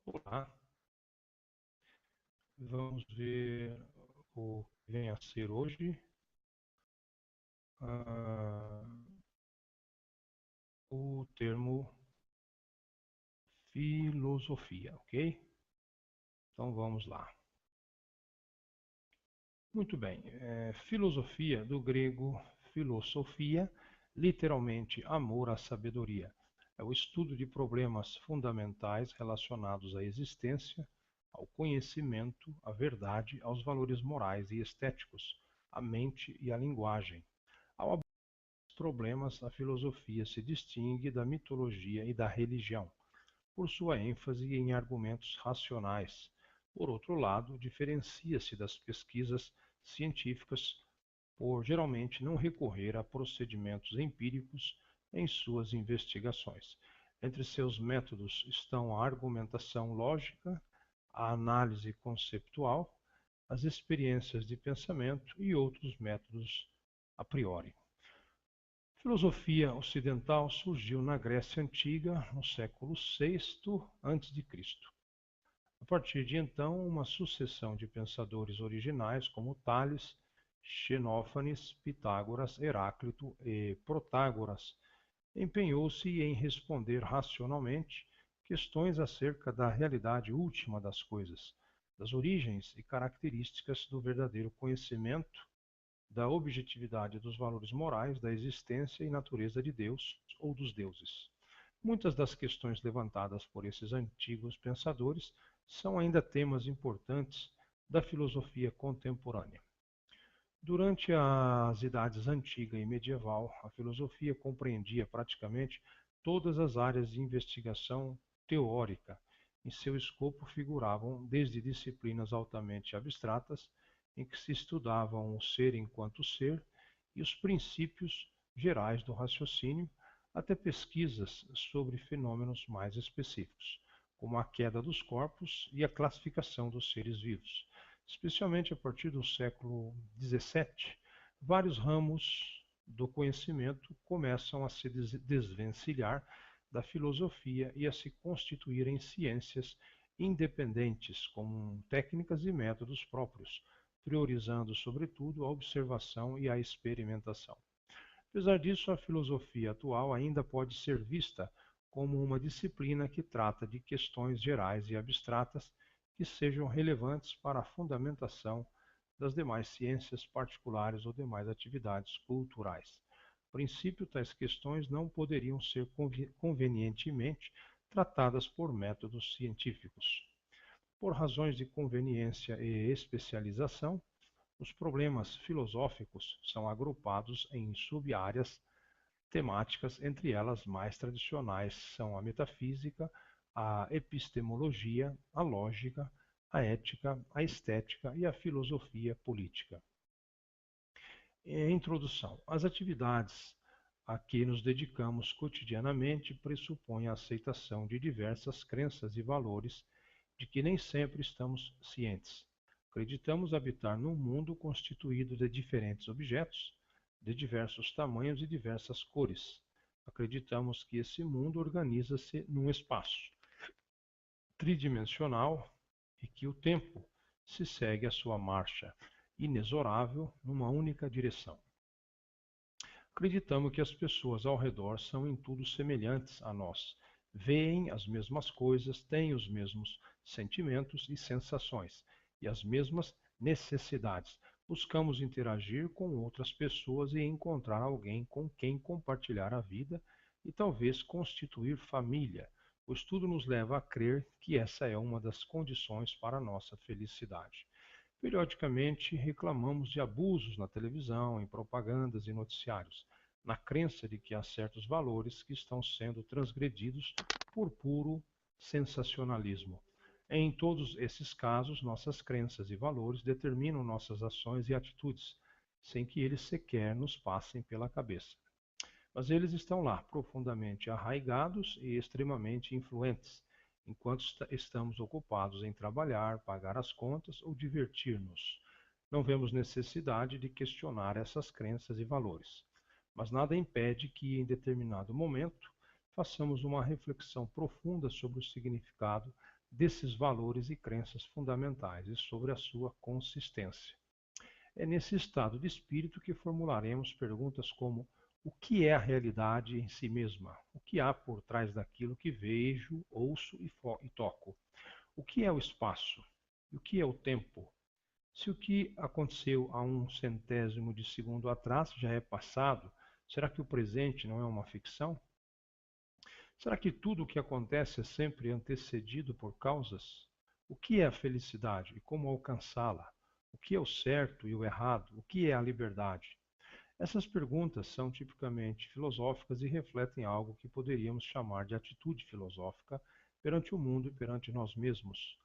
Olá, vamos ver o que vem a ser hoje ah, o termo filosofia, ok? Então vamos lá. Muito bem, filosofia do grego filosofia, literalmente amor à sabedoria. É o estudo de problemas fundamentais relacionados à existência, ao conhecimento, à verdade, aos valores morais e estéticos, à mente e à linguagem. Ao abordar esses problemas, a filosofia se distingue da mitologia e da religião, por sua ênfase em argumentos racionais. Por outro lado, diferencia-se das pesquisas científicas por geralmente não recorrer a procedimentos empíricos em suas investigações. Entre seus métodos estão a argumentação lógica, a análise conceptual, as experiências de pensamento e outros métodos a priori. A filosofia ocidental surgiu na Grécia Antiga, no século VI a.C. A partir de então, uma sucessão de pensadores originais como Tales, Xenófanes, Pitágoras, Heráclito e Protágoras empenhou-se em responder racionalmente questões acerca da realidade última das coisas, das origens e características do verdadeiro conhecimento, da objetividade dos valores morais, da existência e natureza de Deus ou dos deuses. Muitas das questões levantadas por esses antigos pensadores são ainda temas importantes da filosofia contemporânea. Durante as idades antiga e medieval, a filosofia compreendia praticamente todas as áreas de investigação teórica. Em seu escopo figuravam desde disciplinas altamente abstratas, em que se estudavam o ser enquanto ser e os princípios gerais do raciocínio, até pesquisas sobre fenômenos mais específicos, como a queda dos corpos e a classificação dos seres vivos. Especialmente a partir do século XVII, vários ramos do conhecimento começam a se desvencilhar da filosofia e a se constituir em ciências independentes, com técnicas e métodos próprios, priorizando, sobretudo, a observação e a experimentação. Apesar disso, a filosofia atual ainda pode ser vista como uma disciplina que trata de questões gerais e abstratas que sejam relevantes para a fundamentação das demais ciências particulares ou demais atividades culturais. A princípio, tais questões não poderiam ser convenientemente tratadas por métodos científicos. Por razões de conveniência e especialização, os problemas filosóficos são agrupados em sub-áreas temáticas, entre elas mais tradicionais são a metafísica, a epistemologia, a lógica, a ética, a estética e a filosofia política. Introdução. As atividades a que nos dedicamos cotidianamente pressupõem a aceitação de diversas crenças e valores de que nem sempre estamos cientes. Acreditamos habitar num mundo constituído de diferentes objetos, de diversos tamanhos e diversas cores. Acreditamos que esse mundo organiza-se num espaço tridimensional e que o tempo se segue a sua marcha inexorável numa única direção. Acreditamos que as pessoas ao redor são em tudo semelhantes a nós, veem as mesmas coisas, têm os mesmos sentimentos e sensações e as mesmas necessidades. Buscamos interagir com outras pessoas e encontrar alguém com quem compartilhar a vida e talvez constituir família. O estudo nos leva a crer que essa é uma das condições para a nossa felicidade. Periodicamente reclamamos de abusos na televisão, em propagandas e noticiários, na crença de que há certos valores que estão sendo transgredidos por puro sensacionalismo. Em todos esses casos, nossas crenças e valores determinam nossas ações e atitudes, sem que eles sequer nos passem pela cabeça. Mas eles estão lá, profundamente arraigados e extremamente influentes, enquanto estamos ocupados em trabalhar, pagar as contas ou divertir-nos. Não vemos necessidade de questionar essas crenças e valores. Mas nada impede que, em determinado momento, façamos uma reflexão profunda sobre o significado desses valores e crenças fundamentais e sobre a sua consistência. É nesse estado de espírito que formularemos perguntas como: o que é a realidade em si mesma? O que há por trás daquilo que vejo, ouço e toco? O que é o espaço? E o que é o tempo? Se o que aconteceu há um centésimo de segundo atrás já é passado, será que o presente não é uma ficção? Será que tudo o que acontece é sempre antecedido por causas? O que é a felicidade e como alcançá-la? O que é o certo e o errado? O que é a liberdade? Essas perguntas são tipicamente filosóficas e refletem algo que poderíamos chamar de atitude filosófica perante o mundo e perante nós mesmos.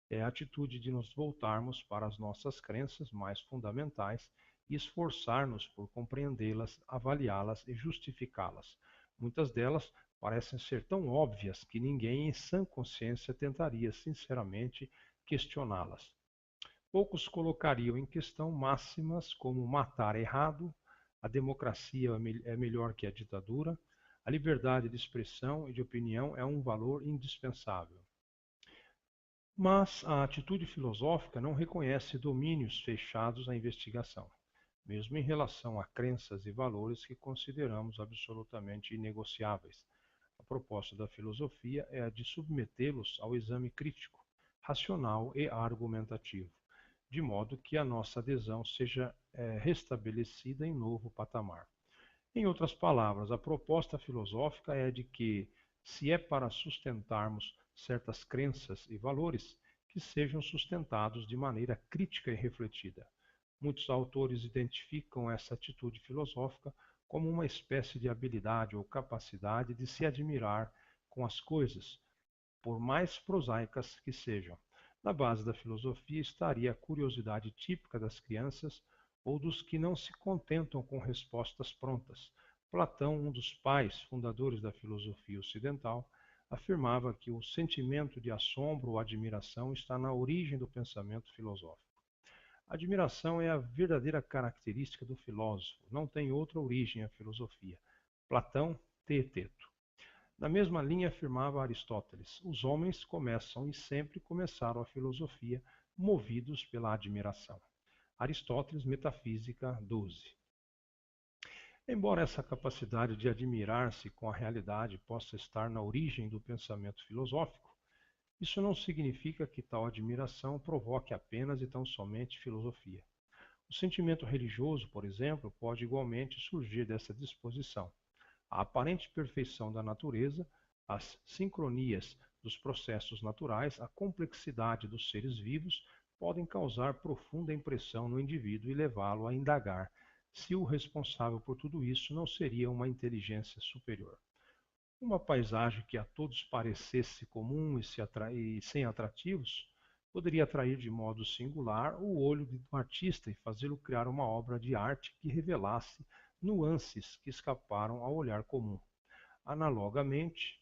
É a atitude de nos voltarmos para as nossas crenças mais fundamentais e esforçar-nos por compreendê-las, avaliá-las e justificá-las. Muitas delas parecem ser tão óbvias que ninguém em sã consciência tentaria sinceramente questioná-las. Poucos colocariam em questão máximas como matar errado, a democracia é melhor que a ditadura, a liberdade de expressão e de opinião é um valor indispensável. Mas a atitude filosófica não reconhece domínios fechados à investigação, mesmo em relação a crenças e valores que consideramos absolutamente inegociáveis. A proposta da filosofia é a de submetê-los ao exame crítico, racional e argumentativo, de modo que a nossa adesão seja restabelecida em novo patamar. Em outras palavras, a proposta filosófica é de que, se é para sustentarmos certas crenças e valores, que sejam sustentados de maneira crítica e refletida. Muitos autores identificam essa atitude filosófica como uma espécie de habilidade ou capacidade de se admirar com as coisas, por mais prosaicas que sejam. Na base da filosofia estaria a curiosidade típica das crianças ou dos que não se contentam com respostas prontas. Platão, um dos pais fundadores da filosofia ocidental, afirmava que o sentimento de assombro ou admiração está na origem do pensamento filosófico. A admiração é a verdadeira característica do filósofo, não tem outra origem a filosofia. Platão, Teeteto. Na mesma linha afirmava Aristóteles: os homens começam e sempre começaram a filosofia movidos pela admiração. Aristóteles, Metafísica 12. Embora essa capacidade de admirar-se com a realidade possa estar na origem do pensamento filosófico, isso não significa que tal admiração provoque apenas e tão somente filosofia. O sentimento religioso, por exemplo, pode igualmente surgir dessa disposição. A aparente perfeição da natureza, as sincronias dos processos naturais, a complexidade dos seres vivos podem causar profunda impressão no indivíduo e levá-lo a indagar se o responsável por tudo isso não seria uma inteligência superior. Uma paisagem que a todos parecesse comum e sem atrativos poderia atrair de modo singular o olho do artista e fazê-lo criar uma obra de arte que revelasse nuances que escaparam ao olhar comum. Analogamente,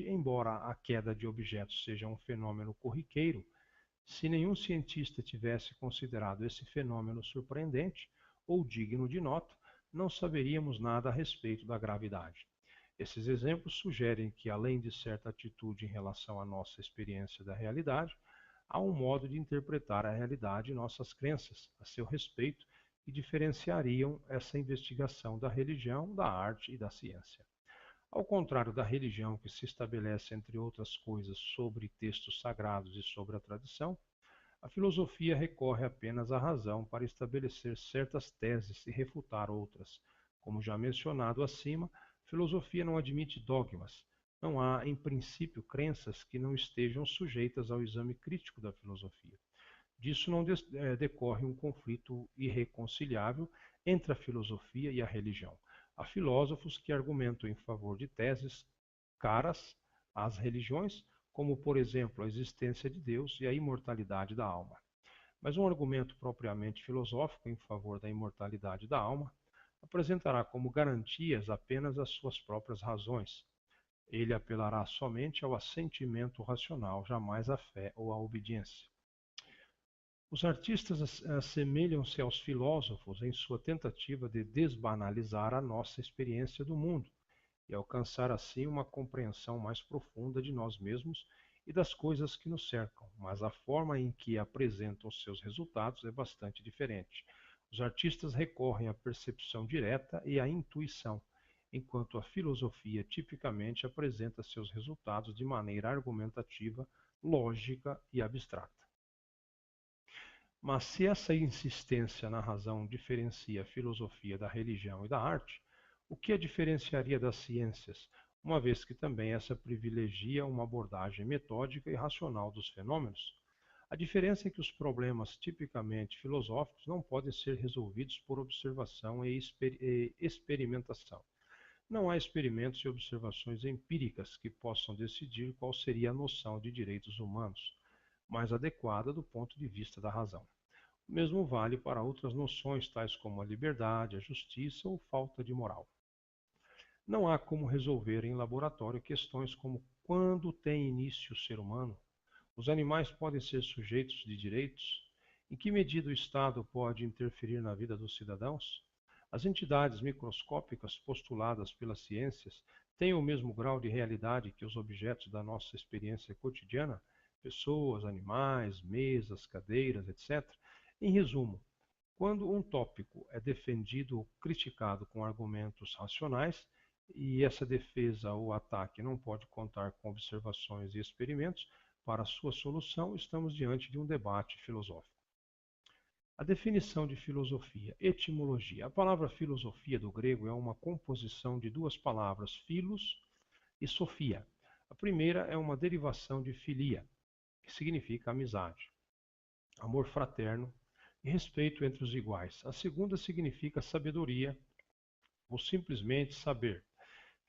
embora a queda de objetos seja um fenômeno corriqueiro, se nenhum cientista tivesse considerado esse fenômeno surpreendente ou digno de nota, não saberíamos nada a respeito da gravidade. Esses exemplos sugerem que, além de certa atitude em relação à nossa experiência da realidade, há um modo de interpretar a realidade e nossas crenças a seu respeito que diferenciariam essa investigação da religião, da arte e da ciência. Ao contrário da religião, que se estabelece, entre outras coisas, sobre textos sagrados e sobre a tradição, a filosofia recorre apenas à razão para estabelecer certas teses e refutar outras. Como já mencionado acima, filosofia não admite dogmas. Não há, em princípio, crenças que não estejam sujeitas ao exame crítico da filosofia. Disso não decorre um conflito irreconciliável entre a filosofia e a religião. Há filósofos que argumentam em favor de teses caras às religiões, como, por exemplo, a existência de Deus e a imortalidade da alma. Mas um argumento propriamente filosófico em favor da imortalidade da alma apresentará como garantias apenas as suas próprias razões. Ele apelará somente ao assentimento racional, jamais à fé ou à obediência. Os artistas assemelham-se aos filósofos em sua tentativa de desbanalizar a nossa experiência do mundo, e alcançar assim uma compreensão mais profunda de nós mesmos e das coisas que nos cercam, mas a forma em que apresentam seus resultados é bastante diferente. Os artistas recorrem à percepção direta e à intuição, enquanto a filosofia tipicamente apresenta seus resultados de maneira argumentativa, lógica e abstrata. Mas se essa insistência na razão diferencia a filosofia da religião e da arte, o que a diferenciaria das ciências, uma vez que também essa privilegia uma abordagem metódica e racional dos fenômenos? A diferença é que os problemas tipicamente filosóficos não podem ser resolvidos por observação e experimentação. Não há experimentos e observações empíricas que possam decidir qual seria a noção de direitos humanos mais adequada do ponto de vista da razão. O mesmo vale para outras noções, tais como a liberdade, a justiça ou falta de moral. Não há como resolver em laboratório questões como quando tem início o ser humano, os animais podem ser sujeitos de direitos, em que medida o Estado pode interferir na vida dos cidadãos. As entidades microscópicas postuladas pelas ciências têm o mesmo grau de realidade que os objetos da nossa experiência cotidiana, pessoas, animais, mesas, cadeiras, etc. Em resumo, quando um tópico é defendido ou criticado com argumentos racionais, e essa defesa ou ataque não pode contar com observações e experimentos, para sua solução, estamos diante de um debate filosófico. A definição de filosofia, etimologia. A palavra filosofia do grego é uma composição de duas palavras, philos e sophia. A primeira é uma derivação de philia, que significa amizade, amor fraterno e respeito entre os iguais. A segunda significa sabedoria ou simplesmente saber.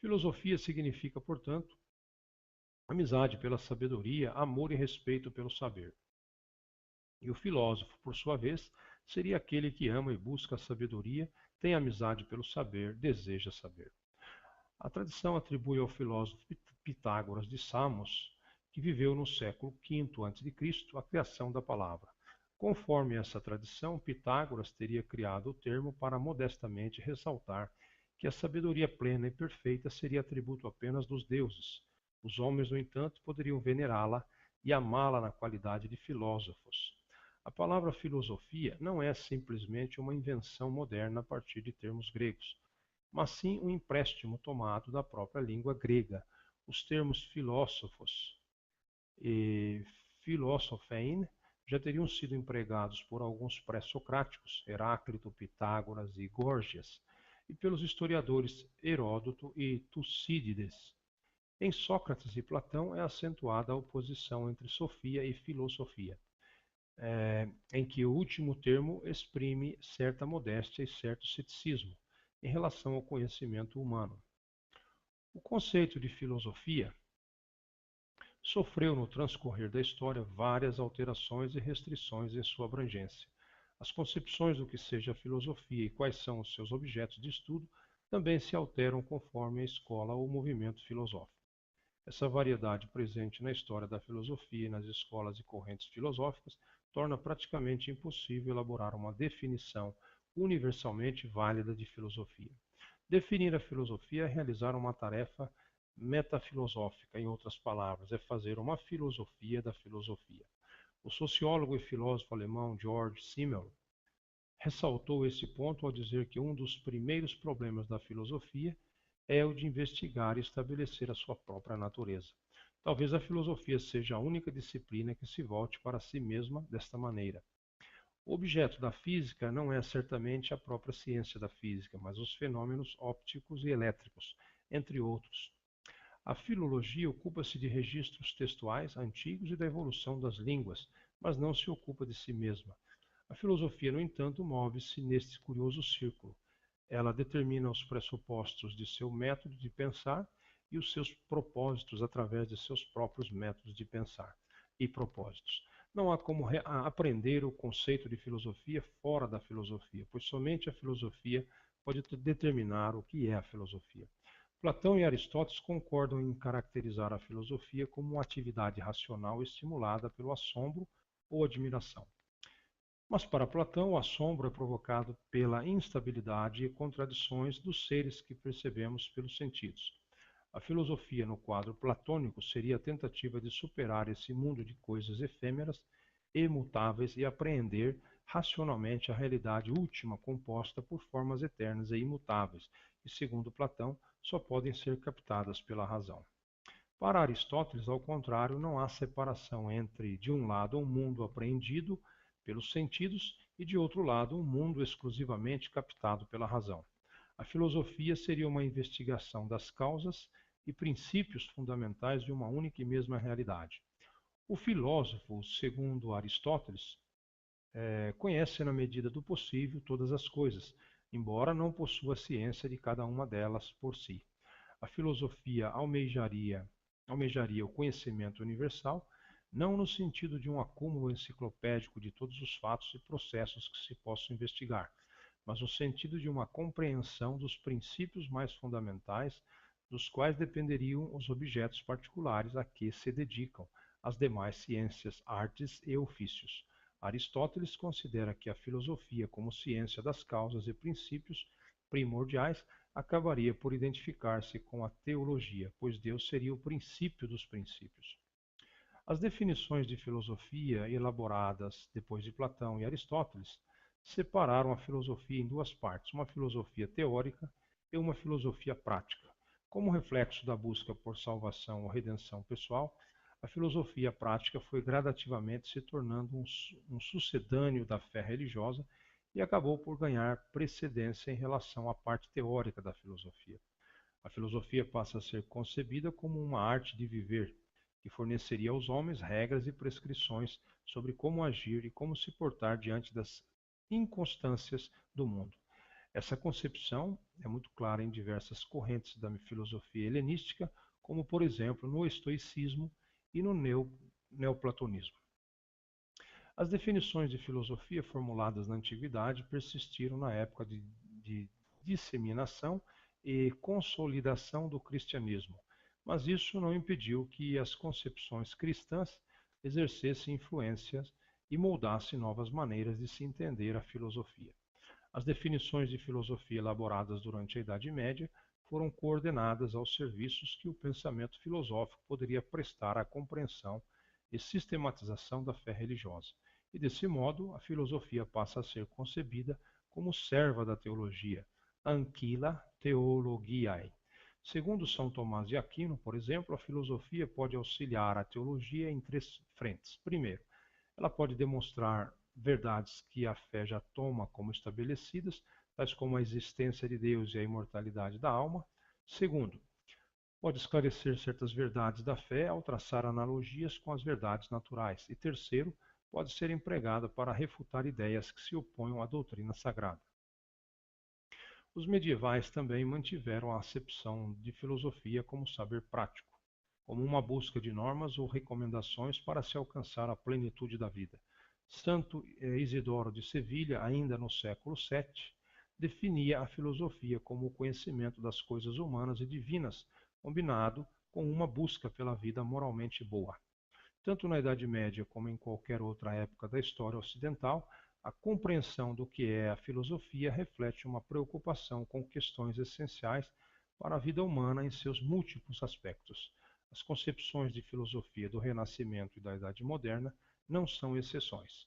Filosofia significa, portanto, amizade pela sabedoria, amor e respeito pelo saber. E o filósofo, por sua vez, seria aquele que ama e busca a sabedoria, tem amizade pelo saber, deseja saber. A tradição atribui ao filósofo Pitágoras de Samos, que viveu no século V a.C., a criação da palavra. Conforme essa tradição, Pitágoras teria criado o termo para modestamente ressaltar que a sabedoria plena e perfeita seria atributo apenas dos deuses. Os homens, no entanto, poderiam venerá-la e amá-la na qualidade de filósofos. A palavra filosofia não é simplesmente uma invenção moderna a partir de termos gregos, mas sim um empréstimo tomado da própria língua grega. Os termos filósofos e filosofein já teriam sido empregados por alguns pré-socráticos, Heráclito, Pitágoras e Górgias, e pelos historiadores Heródoto e Tucídides. Em Sócrates e Platão é acentuada a oposição entre sofia e filosofia, em que o último termo exprime certa modéstia e certo ceticismo em relação ao conhecimento humano. O conceito de filosofia sofreu no transcorrer da história várias alterações e restrições em sua abrangência. As concepções do que seja a filosofia e quais são os seus objetos de estudo também se alteram conforme a escola ou movimento filosófico. Essa variedade presente na história da filosofia e nas escolas e correntes filosóficas torna praticamente impossível elaborar uma definição universalmente válida de filosofia. Definir a filosofia é realizar uma tarefa metafilosófica, em outras palavras, é fazer uma filosofia da filosofia. O sociólogo e filósofo alemão Georg Simmel ressaltou esse ponto ao dizer que um dos primeiros problemas da filosofia é o de investigar e estabelecer a sua própria natureza. Talvez a filosofia seja a única disciplina que se volte para si mesma desta maneira. O objeto da física não é certamente a própria ciência da física, mas os fenômenos ópticos e elétricos, entre outros. A filologia ocupa-se de registros textuais antigos e da evolução das línguas, mas não se ocupa de si mesma. A filosofia, no entanto, move-se neste curioso círculo. Ela determina os pressupostos de seu método de pensar e os seus propósitos através de seus próprios métodos de pensar e propósitos. Não há como aprender o conceito de filosofia fora da filosofia, pois somente a filosofia pode determinar o que é a filosofia. Platão e Aristóteles concordam em caracterizar a filosofia como uma atividade racional estimulada pelo assombro ou admiração. Mas para Platão, o assombro é provocado pela instabilidade e contradições dos seres que percebemos pelos sentidos. A filosofia no quadro platônico seria a tentativa de superar esse mundo de coisas efêmeras e imutáveis e apreender racionalmente a realidade última composta por formas eternas e imutáveis, que, segundo Platão, só podem ser captadas pela razão. Para Aristóteles, ao contrário, não há separação entre, de um lado, um mundo apreendido pelos sentidos e, de outro lado, um mundo exclusivamente captado pela razão. A filosofia seria uma investigação das causas e princípios fundamentais de uma única e mesma realidade. O filósofo, segundo Aristóteles, conhece na medida do possível todas as coisas, embora não possua ciência de cada uma delas por si. A filosofia almejaria o conhecimento universal, não no sentido de um acúmulo enciclopédico de todos os fatos e processos que se possam investigar, mas no sentido de uma compreensão dos princípios mais fundamentais dos quais dependeriam os objetos particulares a que se dedicam as demais ciências, artes e ofícios. Aristóteles considera que a filosofia, como ciência das causas e princípios primordiais, acabaria por identificar-se com a teologia, pois Deus seria o princípio dos princípios. As definições de filosofia elaboradas depois de Platão e Aristóteles separaram a filosofia em duas partes, uma filosofia teórica e uma filosofia prática. Como reflexo da busca por salvação ou redenção pessoal, a filosofia prática foi gradativamente se tornando um sucedâneo da fé religiosa e acabou por ganhar precedência em relação à parte teórica da filosofia. A filosofia passa a ser concebida como uma arte de viver, que forneceria aos homens regras e prescrições sobre como agir e como se portar diante das inconstâncias do mundo. Essa concepção é muito clara em diversas correntes da filosofia helenística, como por exemplo no estoicismo e no neoplatonismo. As definições de filosofia formuladas na antiguidade persistiram na época de disseminação e consolidação do cristianismo, mas isso não impediu que as concepções cristãs exercessem influências e moldassem novas maneiras de se entender a filosofia. As definições de filosofia elaboradas durante a Idade Média foram coordenadas aos serviços que o pensamento filosófico poderia prestar à compreensão e sistematização da fé religiosa. E desse modo, a filosofia passa a ser concebida como serva da teologia, anquila theologiae. Segundo São Tomás de Aquino, por exemplo, a filosofia pode auxiliar a teologia em três frentes. Primeiro, ela pode demonstrar verdades que a fé já toma como estabelecidas, tais como a existência de Deus e a imortalidade da alma. Segundo, pode esclarecer certas verdades da fé ao traçar analogias com as verdades naturais. E terceiro, pode ser empregada para refutar ideias que se oponham à doutrina sagrada. Os medievais também mantiveram a acepção de filosofia como saber prático, como uma busca de normas ou recomendações para se alcançar a plenitude da vida. Santo Isidoro de Sevilha, ainda no século VII, definia a filosofia como o conhecimento das coisas humanas e divinas, combinado com uma busca pela vida moralmente boa. Tanto na Idade Média como em qualquer outra época da história ocidental, a compreensão do que é a filosofia reflete uma preocupação com questões essenciais para a vida humana em seus múltiplos aspectos. As concepções de filosofia do Renascimento e da Idade Moderna não são exceções.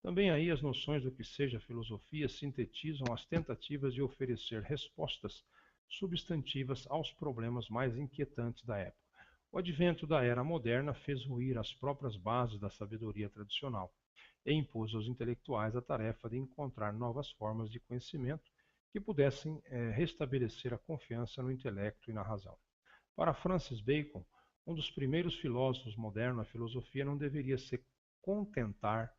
Também aí as noções do que seja filosofia sintetizam as tentativas de oferecer respostas substantivas aos problemas mais inquietantes da época. O advento da era moderna fez ruir as próprias bases da sabedoria tradicional e impôs aos intelectuais a tarefa de encontrar novas formas de conhecimento que pudessem restabelecer a confiança no intelecto e na razão. Para Francis Bacon, um dos primeiros filósofos modernos, a filosofia não deveria se contentar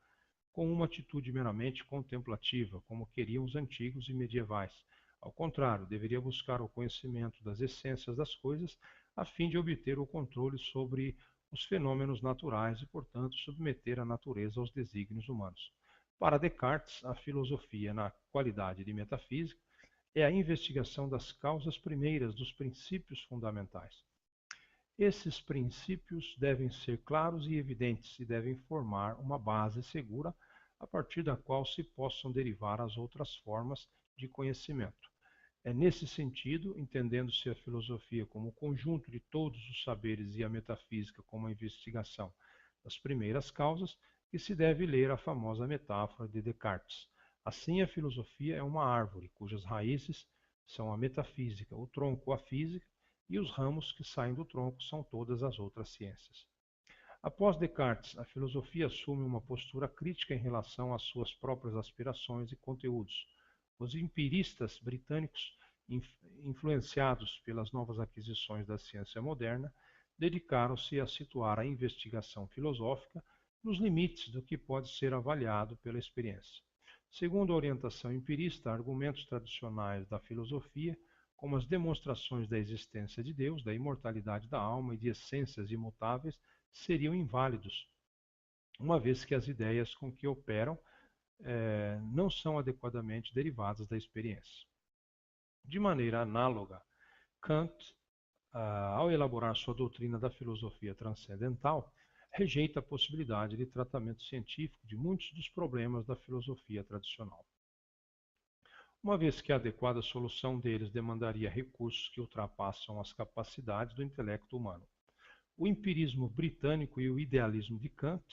com uma atitude meramente contemplativa, como queriam os antigos e medievais. Ao contrário, deveria buscar o conhecimento das essências das coisas a fim de obter o controle sobre os fenômenos naturais e, portanto, submeter a natureza aos desígnios humanos. Para Descartes, a filosofia, na qualidade de metafísica, é a investigação das causas primeiras dos princípios fundamentais. Esses princípios devem ser claros e evidentes e devem formar uma base segura a partir da qual se possam derivar as outras formas de conhecimento. É nesse sentido, entendendo-se a filosofia como o conjunto de todos os saberes e a metafísica como a investigação das primeiras causas, que se deve ler a famosa metáfora de Descartes. Assim, a filosofia é uma árvore cujas raízes são a metafísica, o tronco a física e os ramos que saem do tronco são todas as outras ciências. Após Descartes, a filosofia assume uma postura crítica em relação às suas próprias aspirações e conteúdos. Os empiristas britânicos, influenciados pelas novas aquisições da ciência moderna, dedicaram-se a situar a investigação filosófica nos limites do que pode ser avaliado pela experiência. Segundo a orientação empirista, argumentos tradicionais da filosofia, como as demonstrações da existência de Deus, da imortalidade da alma e de essências imutáveis, seriam inválidos, uma vez que as ideias com que operam não são adequadamente derivadas da experiência. De maneira análoga, Kant, ao elaborar sua doutrina da filosofia transcendental, rejeita a possibilidade de tratamento científico de muitos dos problemas da filosofia tradicional, uma vez que a adequada solução deles demandaria recursos que ultrapassam as capacidades do intelecto humano. O empirismo britânico e o idealismo de Kant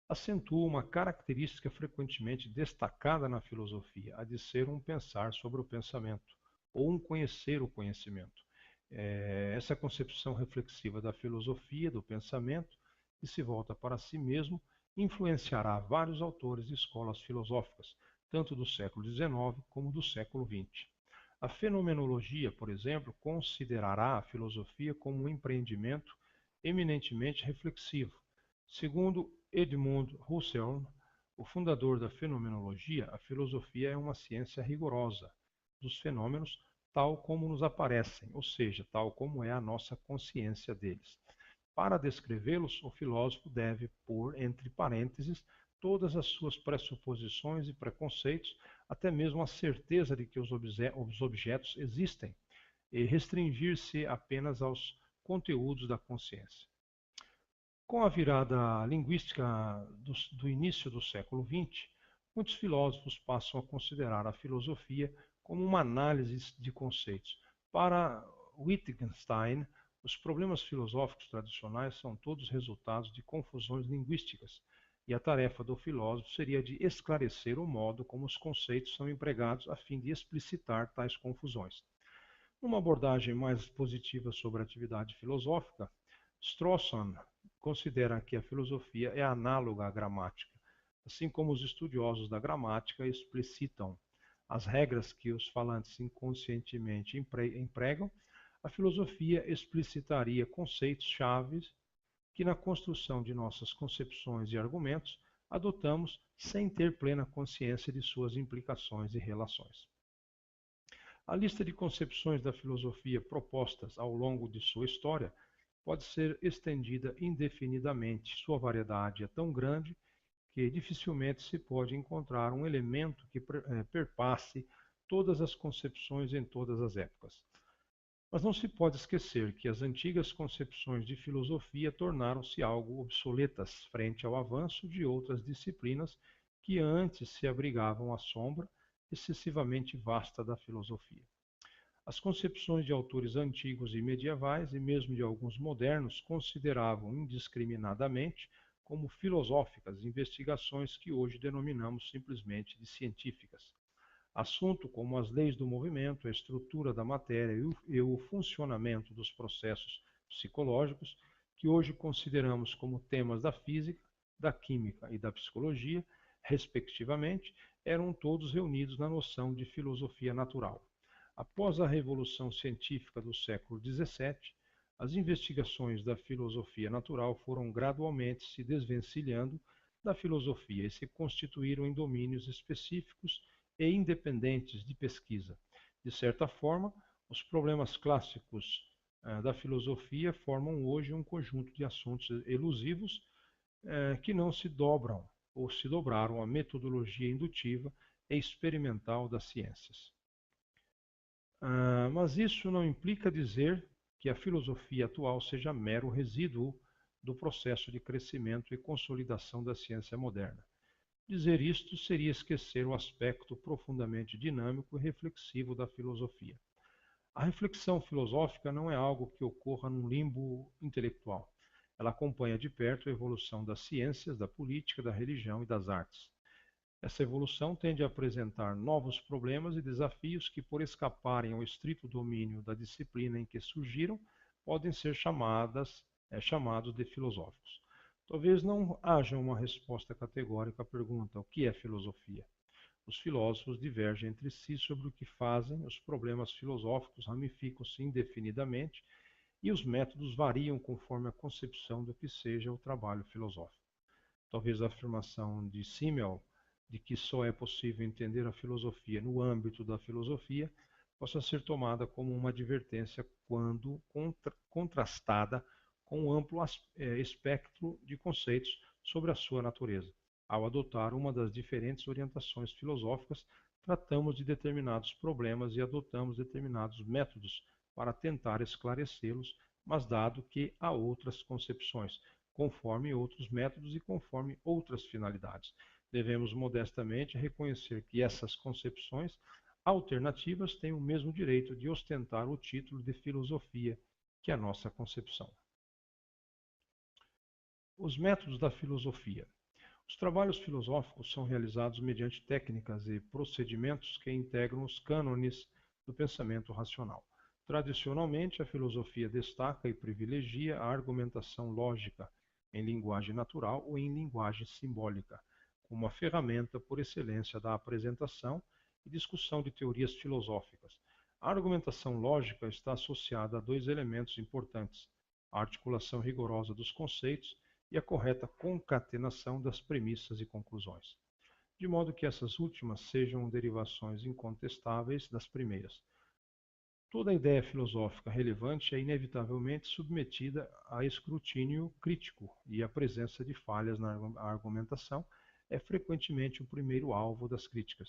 acentuam uma característica frequentemente destacada na filosofia, a de ser um pensar sobre o pensamento, ou um conhecer o conhecimento. Essa concepção reflexiva da filosofia, do pensamento, que se volta para si mesmo, influenciará vários autores e escolas filosóficas, tanto do século XIX como do século XX. A fenomenologia, por exemplo, considerará a filosofia como um empreendimento eminentemente reflexivo. Segundo Edmund Husserl, o fundador da fenomenologia, a filosofia é uma ciência rigorosa dos fenômenos tal como nos aparecem, ou seja, tal como é a nossa consciência deles. Para descrevê-los, o filósofo deve pôr entre parênteses todas as suas pressuposições e preconceitos, até mesmo a certeza de que os objetos existem, e restringir-se apenas aos conteúdos da consciência. Com a virada linguística do início do século XX, muitos filósofos passam a considerar a filosofia como uma análise de conceitos. Para Wittgenstein, os problemas filosóficos tradicionais são todos resultados de confusões linguísticas, e a tarefa do filósofo seria de esclarecer o modo como os conceitos são empregados a fim de explicitar tais confusões. Numa abordagem mais positiva sobre a atividade filosófica, Strawson considera que a filosofia é análoga à gramática, assim como os estudiosos da gramática explicitam as regras que os falantes inconscientemente empregam. A filosofia explicitaria conceitos-chave que na construção de nossas concepções e argumentos adotamos sem ter plena consciência de suas implicações e relações. A lista de concepções da filosofia propostas ao longo de sua história pode ser estendida indefinidamente. Sua variedade é tão grande que dificilmente se pode encontrar um elemento que perpasse todas as concepções em todas as épocas. Mas não se pode esquecer que as antigas concepções de filosofia tornaram-se algo obsoletas frente ao avanço de outras disciplinas que antes se abrigavam à sombra excessivamente vasta da filosofia. As concepções de autores antigos e medievais, e mesmo de alguns modernos, consideravam indiscriminadamente como filosóficas investigações que hoje denominamos simplesmente de científicas. Assunto como as leis do movimento, a estrutura da matéria e o funcionamento dos processos psicológicos, que hoje consideramos como temas da física, da química e da psicologia, respectivamente, eram todos reunidos na noção de filosofia natural. Após a Revolução Científica do século XVII, as investigações da filosofia natural foram gradualmente se desvencilhando da filosofia e se constituíram em domínios específicos e independentes de pesquisa. De certa forma, os problemas clássicos da filosofia formam hoje um conjunto de assuntos elusivos que não se dobram ou se dobraram à metodologia indutiva e experimental das ciências. Mas isso não implica dizer que a filosofia atual seja mero resíduo do processo de crescimento e consolidação da ciência moderna. Dizer isto seria esquecer o aspecto profundamente dinâmico e reflexivo da filosofia. A reflexão filosófica não é algo que ocorra num limbo intelectual. Ela acompanha de perto a evolução das ciências, da política, da religião e das artes. Essa evolução tende a apresentar novos problemas e desafios que, por escaparem ao estrito domínio da disciplina em que surgiram, podem ser chamados de filosóficos. Talvez não haja uma resposta categórica à pergunta: o que é filosofia? Os filósofos divergem entre si sobre o que fazem, os problemas filosóficos ramificam-se indefinidamente e os métodos variam conforme a concepção do que seja o trabalho filosófico. Talvez a afirmação de Simmel de que só é possível entender a filosofia no âmbito da filosofia possa ser tomada como uma advertência quando contrastada com um amplo espectro de conceitos sobre a sua natureza. Ao adotar uma das diferentes orientações filosóficas, tratamos de determinados problemas e adotamos determinados métodos para tentar esclarecê-los, mas dado que há outras concepções, conforme outros métodos e conforme outras finalidades. Devemos modestamente reconhecer que essas concepções alternativas têm o mesmo direito de ostentar o título de filosofia que a nossa concepção. Os métodos da filosofia. Os trabalhos filosóficos são realizados mediante técnicas e procedimentos que integram os cânones do pensamento racional. Tradicionalmente, a filosofia destaca e privilegia a argumentação lógica em linguagem natural ou em linguagem simbólica, como a ferramenta por excelência da apresentação e discussão de teorias filosóficas. A argumentação lógica está associada a dois elementos importantes: a articulação rigorosa dos conceitos e a correta concatenação das premissas e conclusões, de modo que essas últimas sejam derivações incontestáveis das primeiras. Toda ideia filosófica relevante é inevitavelmente submetida a escrutínio crítico, e a presença de falhas na argumentação é frequentemente o primeiro alvo das críticas.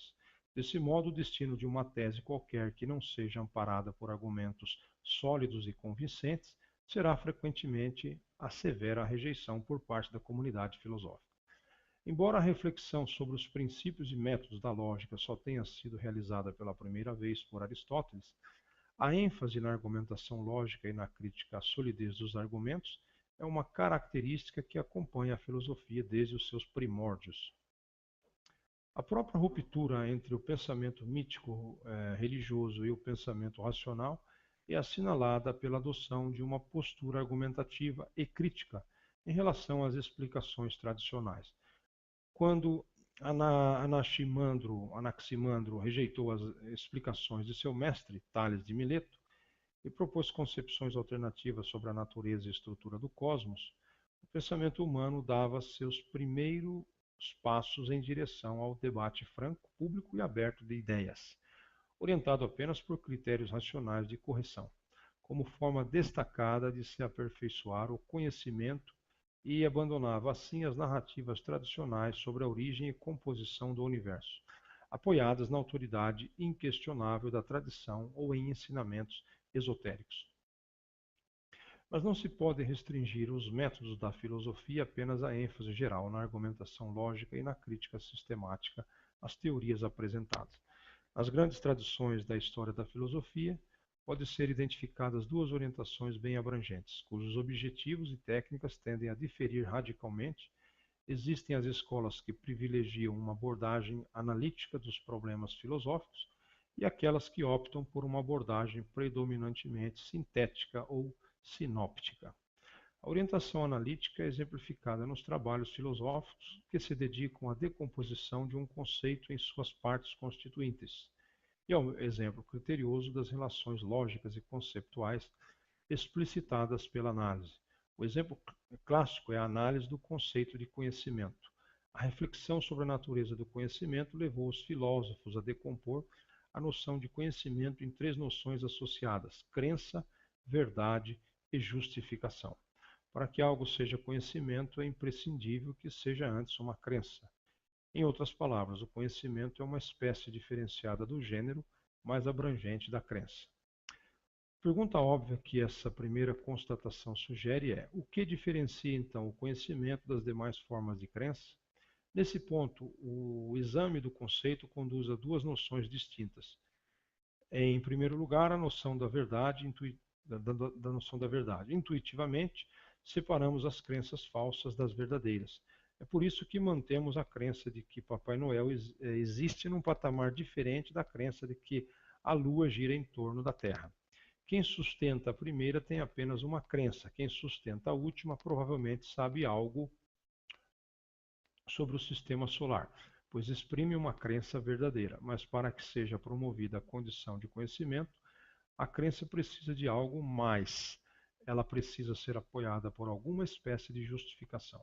Desse modo, o destino de uma tese qualquer que não seja amparada por argumentos sólidos e convincentes será frequentemente a severa rejeição por parte da comunidade filosófica. Embora a reflexão sobre os princípios e métodos da lógica só tenha sido realizada pela primeira vez por Aristóteles, a ênfase na argumentação lógica e na crítica à solidez dos argumentos é uma característica que acompanha a filosofia desde os seus primórdios. A própria ruptura entre o pensamento mítico religioso e o pensamento racional é assinalada pela adoção de uma postura argumentativa e crítica em relação às explicações tradicionais. Quando Anaximandro rejeitou as explicações de seu mestre, Tales de Mileto, e propôs concepções alternativas sobre a natureza e estrutura do cosmos, o pensamento humano dava seus primeiros passos em direção ao debate franco, público e aberto de ideias, orientado apenas por critérios racionais de correção, como forma destacada de se aperfeiçoar o conhecimento, e abandonava assim as narrativas tradicionais sobre a origem e composição do universo, apoiadas na autoridade inquestionável da tradição ou em ensinamentos esotéricos. Mas não se pode restringir os métodos da filosofia apenas à ênfase geral na argumentação lógica e na crítica sistemática às teorias apresentadas. Nas grandes tradições da história da filosofia, pode ser identificadas duas orientações bem abrangentes, cujos objetivos e técnicas tendem a diferir radicalmente. Existem as escolas que privilegiam uma abordagem analítica dos problemas filosóficos e aquelas que optam por uma abordagem predominantemente sintética ou sinóptica. A orientação analítica é exemplificada nos trabalhos filosóficos que se dedicam à decomposição de um conceito em suas partes constituintes, e é um exemplo criterioso das relações lógicas e conceituais explicitadas pela análise. O exemplo clássico é a análise do conceito de conhecimento. A reflexão sobre a natureza do conhecimento levou os filósofos a decompor a noção de conhecimento em três noções associadas: crença, verdade e justificação. Para que algo seja conhecimento, é imprescindível que seja antes uma crença. Em outras palavras, o conhecimento é uma espécie diferenciada do gênero, mais abrangente da crença. A pergunta óbvia que essa primeira constatação sugere é: o que diferencia então o conhecimento das demais formas de crença? Nesse ponto, o exame do conceito conduz a duas noções distintas. Em primeiro lugar, a noção da verdade, da noção da verdade. Intuitivamente, separamos as crenças falsas das verdadeiras. É por isso que mantemos a crença de que Papai Noel existe num patamar diferente da crença de que a Lua gira em torno da Terra. Quem sustenta a primeira tem apenas uma crença, quem sustenta a última provavelmente sabe algo sobre o sistema solar, pois exprime uma crença verdadeira, mas para que seja promovida a condição de conhecimento, a crença precisa de algo mais. Ela precisa ser apoiada por alguma espécie de justificação.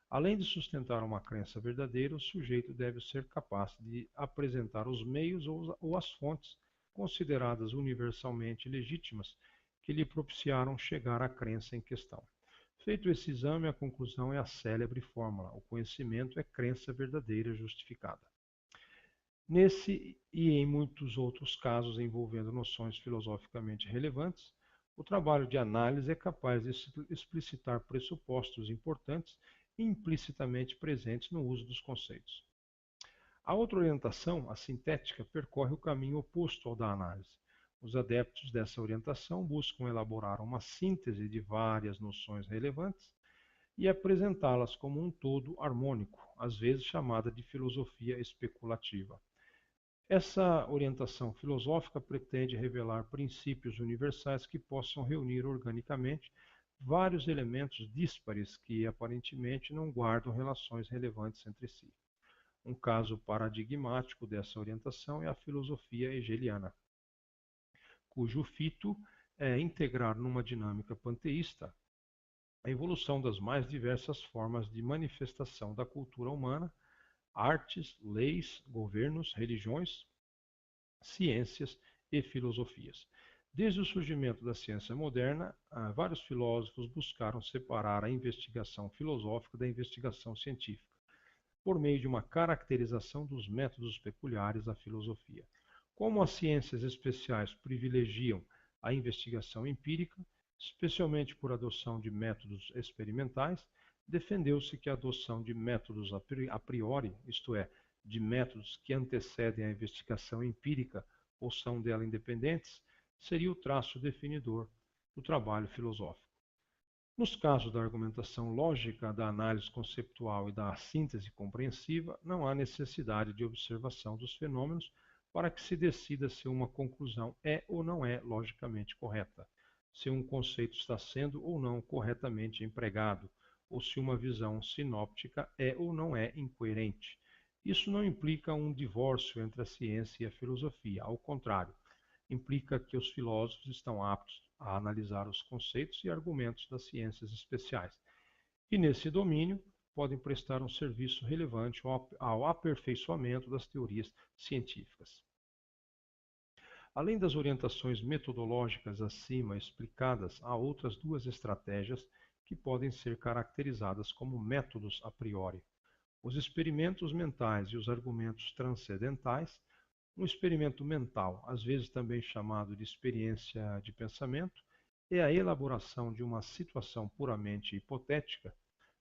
Além de sustentar uma crença verdadeira, o sujeito deve ser capaz de apresentar os meios ou as fontes consideradas universalmente legítimas que lhe propiciaram chegar à crença em questão. Feito esse exame, a conclusão é a célebre fórmula: o conhecimento é crença verdadeira justificada. Nesse e em muitos outros casos envolvendo noções filosoficamente relevantes, o trabalho de análise é capaz de explicitar pressupostos importantes implicitamente presentes no uso dos conceitos. A outra orientação, a sintética, percorre o caminho oposto ao da análise. Os adeptos dessa orientação buscam elaborar uma síntese de várias noções relevantes e apresentá-las como um todo harmônico, às vezes chamada de filosofia especulativa. Essa orientação filosófica pretende revelar princípios universais que possam reunir organicamente vários elementos díspares que aparentemente não guardam relações relevantes entre si. Um caso paradigmático dessa orientação é a filosofia hegeliana, cujo fito é integrar numa dinâmica panteísta a evolução das mais diversas formas de manifestação da cultura humana, artes, leis, governos, religiões, ciências e filosofias. Desde o surgimento da ciência moderna, vários filósofos buscaram separar a investigação filosófica da investigação científica, por meio de uma caracterização dos métodos peculiares da filosofia. Como as ciências especiais privilegiam a investigação empírica, especialmente por adoção de métodos experimentais, defendeu-se que a adoção de métodos a priori, isto é, de métodos que antecedem a investigação empírica ou são dela independentes, seria o traço definidor do trabalho filosófico. Nos casos da argumentação lógica, da análise conceptual e da síntese compreensiva, não há necessidade de observação dos fenômenos para que se decida se uma conclusão é ou não é logicamente correta, se um conceito está sendo ou não corretamente empregado, ou se uma visão sinóptica é ou não é incoerente. Isso não implica um divórcio entre a ciência e a filosofia, ao contrário, implica que os filósofos estão aptos a analisar os conceitos e argumentos das ciências especiais, e nesse domínio podem prestar um serviço relevante ao aperfeiçoamento das teorias científicas. Além das orientações metodológicas acima explicadas, há outras duas estratégias que podem ser caracterizadas como métodos a priori: os experimentos mentais e os argumentos transcendentais. Um experimento mental, às vezes também chamado de experiência de pensamento, é a elaboração de uma situação puramente hipotética,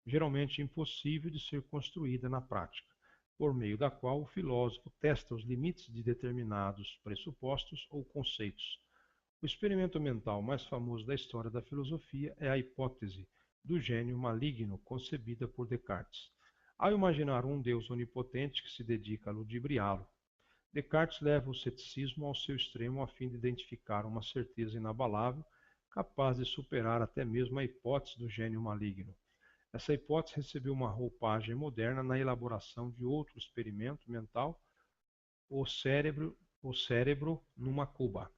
geralmente impossível de ser construída na prática, por meio da qual o filósofo testa os limites de determinados pressupostos ou conceitos. O experimento mental mais famoso da história da filosofia é a hipótese do gênio maligno concebida por Descartes. Ao imaginar um Deus onipotente que se dedica a ludibriá-lo, Descartes leva o ceticismo ao seu extremo a fim de identificar uma certeza inabalável, capaz de superar até mesmo a hipótese do gênio maligno. Essa hipótese recebeu uma roupagem moderna na elaboração de outro experimento mental, o cérebro numa cuba.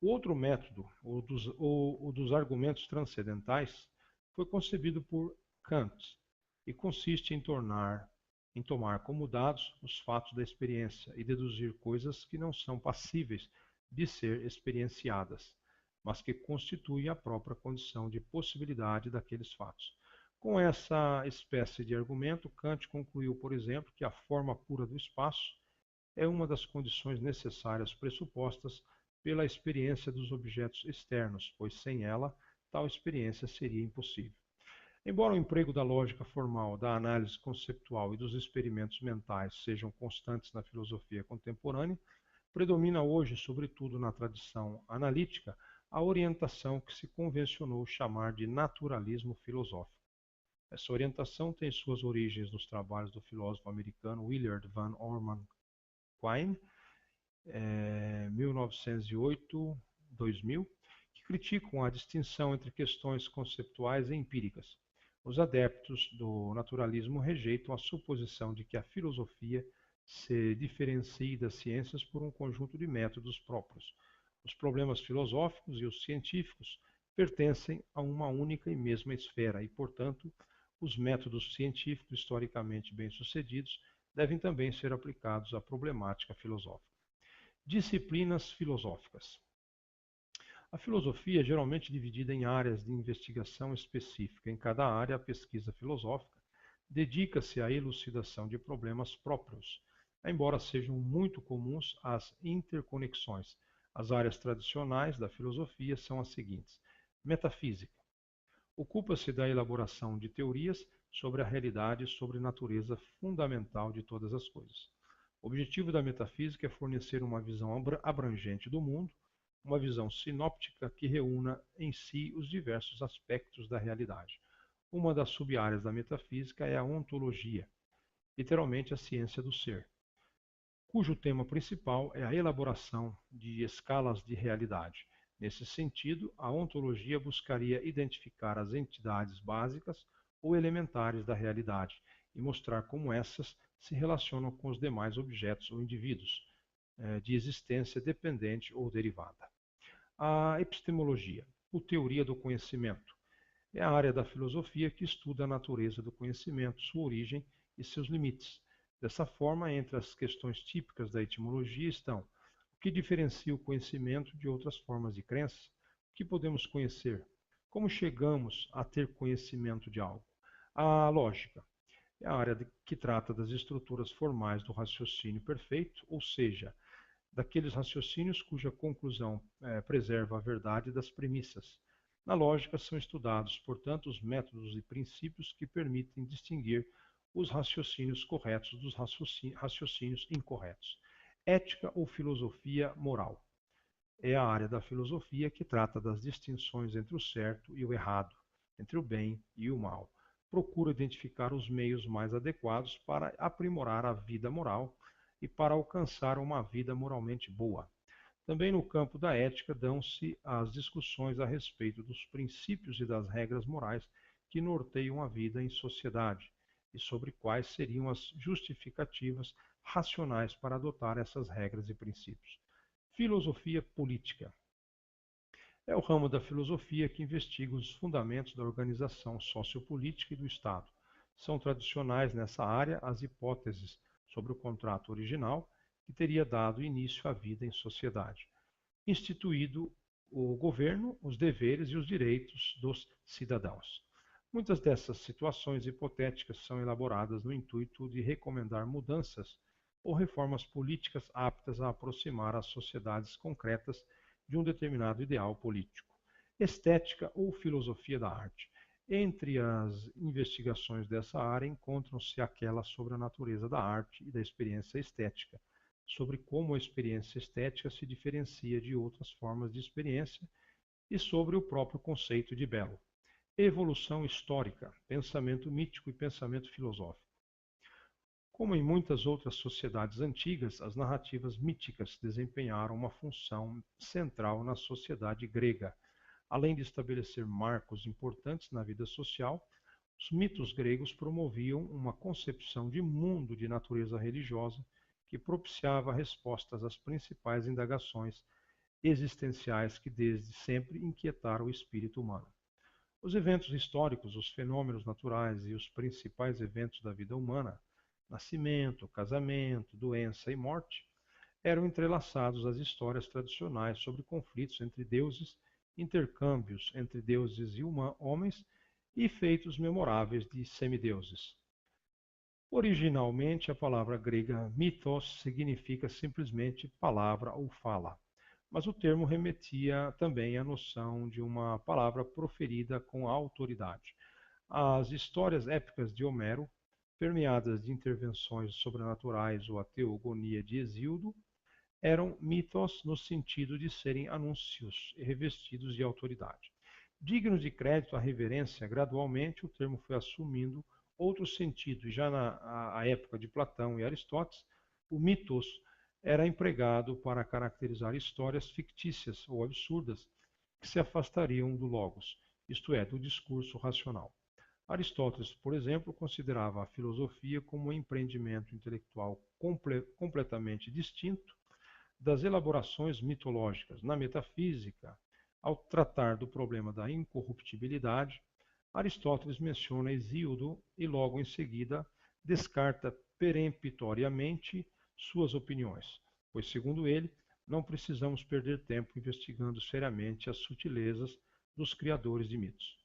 O outro método, o dos argumentos transcendentais, foi concebido por Kant e consiste em tomar como dados os fatos da experiência e deduzir coisas que não são passíveis de ser experienciadas, mas que constituem a própria condição de possibilidade daqueles fatos. Com essa espécie de argumento, Kant concluiu, por exemplo, que a forma pura do espaço é uma das condições necessárias pressupostas pela experiência dos objetos externos, pois sem ela, tal experiência seria impossível. Embora o emprego da lógica formal, da análise conceptual e dos experimentos mentais sejam constantes na filosofia contemporânea, predomina hoje, sobretudo na tradição analítica, a orientação que se convencionou chamar de naturalismo filosófico. Essa orientação tem suas origens nos trabalhos do filósofo americano Willard Van Orman Quine, 1908-2000, que criticam a distinção entre questões conceptuais e empíricas. Os adeptos do naturalismo rejeitam a suposição de que a filosofia se diferencie das ciências por um conjunto de métodos próprios. Os problemas filosóficos e os científicos pertencem a uma única e mesma esfera e, portanto, os métodos científicos historicamente bem-sucedidos devem também ser aplicados à problemática filosófica. Disciplinas filosóficas. A filosofia é geralmente dividida em áreas de investigação específica. Em cada área, a pesquisa filosófica dedica-se à elucidação de problemas próprios, embora sejam muito comuns as interconexões. As áreas tradicionais da filosofia são as seguintes: metafísica. Ocupa-se da elaboração de teorias sobre a realidade e sobre a natureza fundamental de todas as coisas. O objetivo da metafísica é fornecer uma visão abrangente do mundo, uma visão sinóptica que reúna em si os diversos aspectos da realidade. Uma das sub-áreas da metafísica é a ontologia, literalmente a ciência do ser, cujo tema principal é a elaboração de escalas de realidade. Nesse sentido, a ontologia buscaria identificar as entidades básicas ou elementares da realidade e mostrar como essas se relacionam com os demais objetos ou indivíduos, de existência dependente ou derivada. A epistemologia, ou teoria do conhecimento, é a área da filosofia que estuda a natureza do conhecimento, sua origem e seus limites. Dessa forma, entre as questões típicas da etimologia estão: o que diferencia o conhecimento de outras formas de crença? O que podemos conhecer? Como chegamos a ter conhecimento de algo? A lógica é a área que trata das estruturas formais do raciocínio perfeito, ou seja, daqueles raciocínios cuja conclusão preserva a verdade das premissas. Na lógica são estudados, portanto, os métodos e princípios que permitem distinguir os raciocínios corretos dos raciocínios incorretos. Ética ou filosofia moral é a área da filosofia que trata das distinções entre o certo e o errado, entre o bem e o mal. Procura identificar os meios mais adequados para aprimorar a vida moral e para alcançar uma vida moralmente boa. Também no campo da ética dão-se as discussões a respeito dos princípios e das regras morais que norteiam a vida em sociedade e sobre quais seriam as justificativas racionais para adotar essas regras e princípios. Filosofia política é o ramo da filosofia que investiga os fundamentos da organização sociopolítica e do Estado. São tradicionais nessa área as hipóteses sobre o contrato original que teria dado início à vida em sociedade, instituído o governo, os deveres e os direitos dos cidadãos. Muitas dessas situações hipotéticas são elaboradas no intuito de recomendar mudanças ou reformas políticas aptas a aproximar as sociedades concretas de um determinado ideal político. Estética ou filosofia da arte. Entre as investigações dessa área encontram-se aquelas sobre a natureza da arte e da experiência estética, sobre como a experiência estética se diferencia de outras formas de experiência e sobre o próprio conceito de belo. Evolução histórica, pensamento mítico e pensamento filosófico. Como em muitas outras sociedades antigas, as narrativas míticas desempenharam uma função central na sociedade grega. Além de estabelecer marcos importantes na vida social, os mitos gregos promoviam uma concepção de mundo de natureza religiosa que propiciava respostas às principais indagações existenciais que desde sempre inquietaram o espírito humano. Os eventos históricos, os fenômenos naturais e os principais eventos da vida humana, nascimento, casamento, doença e morte, eram entrelaçados às histórias tradicionais sobre conflitos entre deuses, intercâmbios entre deuses e homens e feitos memoráveis de semideuses. Originalmente, a palavra grega mythos significa simplesmente palavra ou fala, mas o termo remetia também à noção de uma palavra proferida com autoridade. As histórias épicas de Homero, permeadas de intervenções sobrenaturais ou a teogonia de Hesíodo, eram mitos no sentido de serem anúncios revestidos de autoridade. Digno de crédito à reverência, gradualmente o termo foi assumindo outro sentido, e já na época de Platão e Aristóteles, o mitos era empregado para caracterizar histórias fictícias ou absurdas que se afastariam do logos, isto é, do discurso racional. Aristóteles, por exemplo, considerava a filosofia como um empreendimento intelectual completamente distinto das elaborações mitológicas. Na metafísica, ao tratar do problema da incorruptibilidade, Aristóteles menciona Hesíodo e logo em seguida descarta peremptoriamente suas opiniões, pois, segundo ele, não precisamos perder tempo investigando seriamente as sutilezas dos criadores de mitos.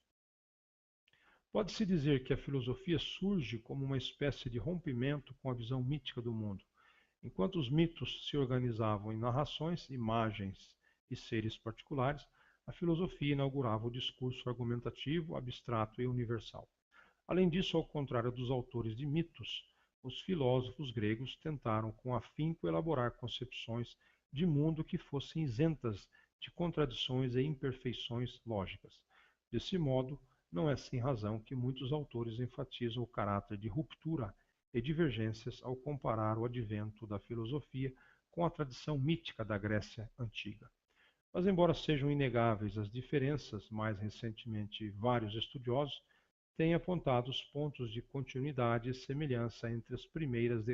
Pode-se dizer que a filosofia surge como uma espécie de rompimento com a visão mítica do mundo. Enquanto os mitos se organizavam em narrações, imagens e seres particulares, a filosofia inaugurava o discurso argumentativo, abstrato e universal. Além disso, ao contrário dos autores de mitos, os filósofos gregos tentaram com afinco elaborar concepções de mundo que fossem isentas de contradições e imperfeições lógicas. Desse modo, não é sem razão que muitos autores enfatizam o caráter de ruptura e divergências ao comparar o advento da filosofia com a tradição mítica da Grécia Antiga. Mas, embora sejam inegáveis as diferenças, mais recentemente vários estudiosos têm apontado os pontos de continuidade e semelhança entre as primeiras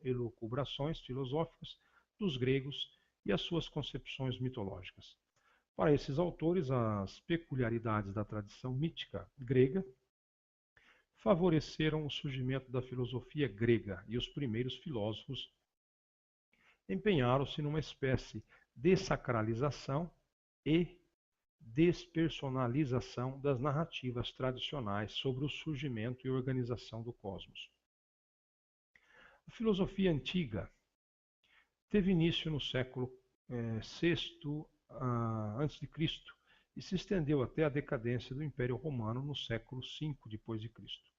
elucubrações filosóficas dos gregos e as suas concepções mitológicas. Para esses autores, as peculiaridades da tradição mítica grega favoreceram o surgimento da filosofia grega e os primeiros filósofos empenharam-se numa espécie de sacralização e despersonalização das narrativas tradicionais sobre o surgimento e organização do cosmos. A filosofia antiga teve início no século VI a.C. e se estendeu até a decadência do Império Romano no século V depois de Cristo.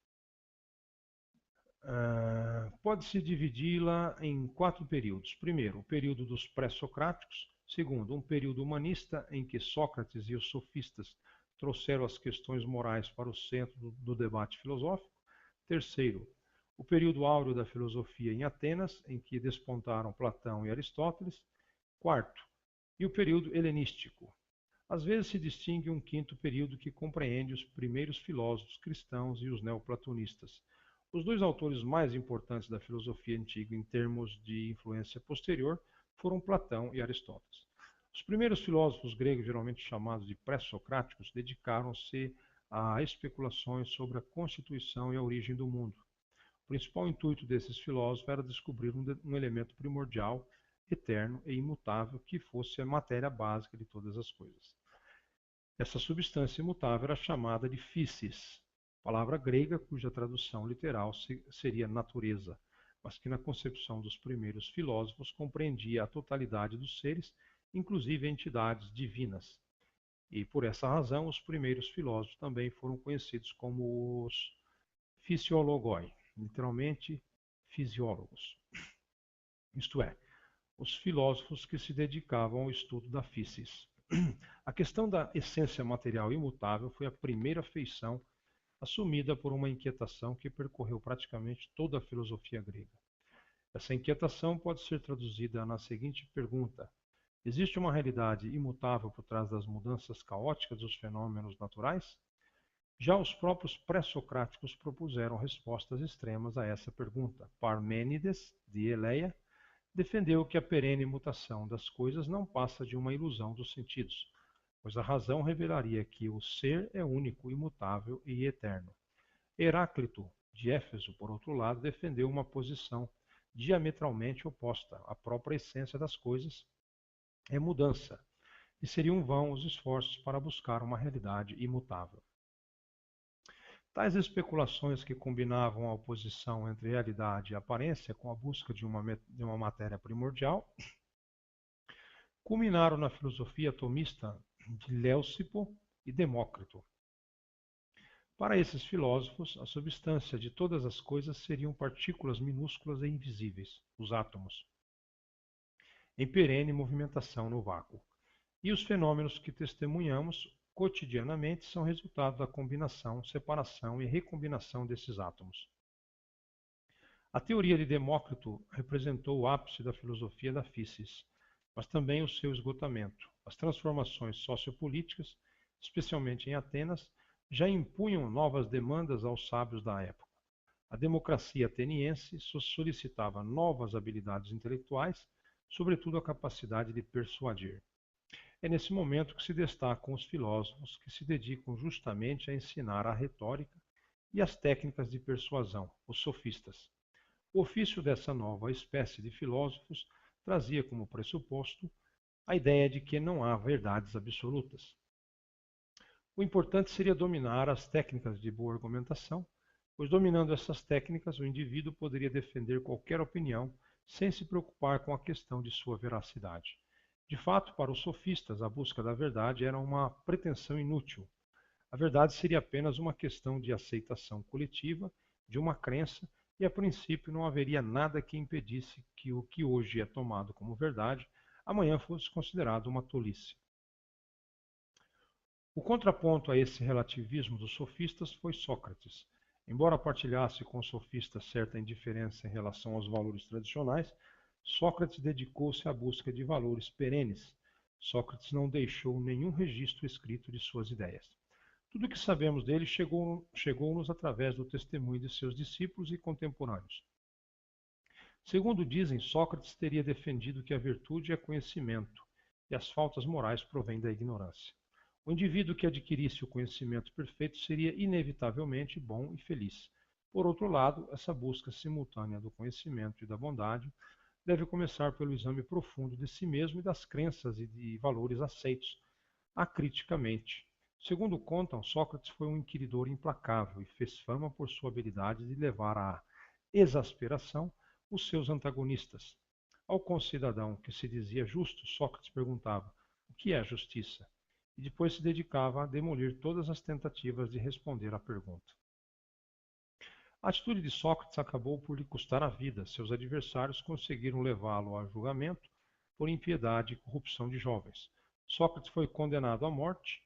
Pode-se dividi-la em 4 períodos. Primeiro, o período dos pré-socráticos. Segundo, um período humanista em que Sócrates e os sofistas trouxeram as questões morais para o centro do debate filosófico. Terceiro, o período áureo da filosofia em Atenas, em que despontaram Platão e Aristóteles. Quarto, e o período helenístico. Às vezes se distingue um quinto período que compreende os primeiros filósofos cristãos e os neoplatonistas. Os dois autores mais importantes da filosofia antiga em termos de influência posterior foram Platão e Aristóteles. Os primeiros filósofos gregos, geralmente chamados de pré-socráticos, dedicaram-se a especulações sobre a constituição e a origem do mundo. O principal intuito desses filósofos era descobrir um elemento primordial, eterno e imutável que fosse a matéria básica de todas as coisas. Essa substância imutável era chamada de physis, palavra grega cuja tradução literal seria natureza, mas que na concepção dos primeiros filósofos compreendia a totalidade dos seres, inclusive entidades divinas. E por essa razão os primeiros filósofos também foram conhecidos como os fisiologoi, literalmente fisiólogos. Isto é, os filósofos que se dedicavam ao estudo da physis. A questão da essência material imutável foi a primeira feição assumida por uma inquietação que percorreu praticamente toda a filosofia grega. Essa inquietação pode ser traduzida na seguinte pergunta: existe uma realidade imutável por trás das mudanças caóticas dos fenômenos naturais? Já os próprios pré-socráticos propuseram respostas extremas a essa pergunta. Parmênides, de Eleia, defendeu que a perene mutação das coisas não passa de uma ilusão dos sentidos, pois a razão revelaria que o ser é único, imutável e eterno. Heráclito, de Éfeso, por outro lado, defendeu uma posição diametralmente oposta. A própria essência das coisas é mudança, e seriam vãos os esforços para buscar uma realidade imutável. Tais especulações, que combinavam a oposição entre realidade e aparência com a busca de uma matéria primordial, culminaram na filosofia atomista de Leucipo e Demócrito. Para esses filósofos, a substância de todas as coisas seriam partículas minúsculas e invisíveis, os átomos, em perene movimentação no vácuo. E os fenômenos que testemunhamos cotidianamente são resultado da combinação, separação e recombinação desses átomos. A teoria de Demócrito representou o ápice da filosofia da physis, mas também o seu esgotamento. As transformações sociopolíticas, especialmente em Atenas, já impunham novas demandas aos sábios da época. A democracia ateniense solicitava novas habilidades intelectuais, sobretudo a capacidade de persuadir. É nesse momento que se destacam os filósofos que se dedicam justamente a ensinar a retórica e as técnicas de persuasão, os sofistas. O ofício dessa nova espécie de filósofos trazia como pressuposto a ideia de que não há verdades absolutas. O importante seria dominar as técnicas de boa argumentação, pois dominando essas técnicas o indivíduo poderia defender qualquer opinião sem se preocupar com a questão de sua veracidade. De fato, para os sofistas, a busca da verdade era uma pretensão inútil. A verdade seria apenas uma questão de aceitação coletiva de uma crença e, a princípio, não haveria nada que impedisse que o que hoje é tomado como verdade amanhã fosse considerado uma tolice. O contraponto a esse relativismo dos sofistas foi Sócrates. Embora partilhasse com os sofistas certa indiferença em relação aos valores tradicionais, Sócrates dedicou-se à busca de valores perenes. Sócrates não deixou nenhum registro escrito de suas ideias. Tudo o que sabemos dele chegou-nos através do testemunho de seus discípulos e contemporâneos. Segundo dizem, Sócrates teria defendido que a virtude é conhecimento e as faltas morais provêm da ignorância. O indivíduo que adquirisse o conhecimento perfeito seria inevitavelmente bom e feliz. Por outro lado, essa busca simultânea do conhecimento e da bondade deve começar pelo exame profundo de si mesmo e das crenças e de valores aceitos acriticamente. Segundo contam, Sócrates foi um inquiridor implacável e fez fama por sua habilidade de levar à exasperação os seus antagonistas. Ao concidadão que se dizia justo, Sócrates perguntava: o que é justiça? E depois se dedicava a demolir todas as tentativas de responder à pergunta. A atitude de Sócrates acabou por lhe custar a vida. Seus adversários conseguiram levá-lo a julgamento por impiedade e corrupção de jovens. Sócrates foi condenado à morte,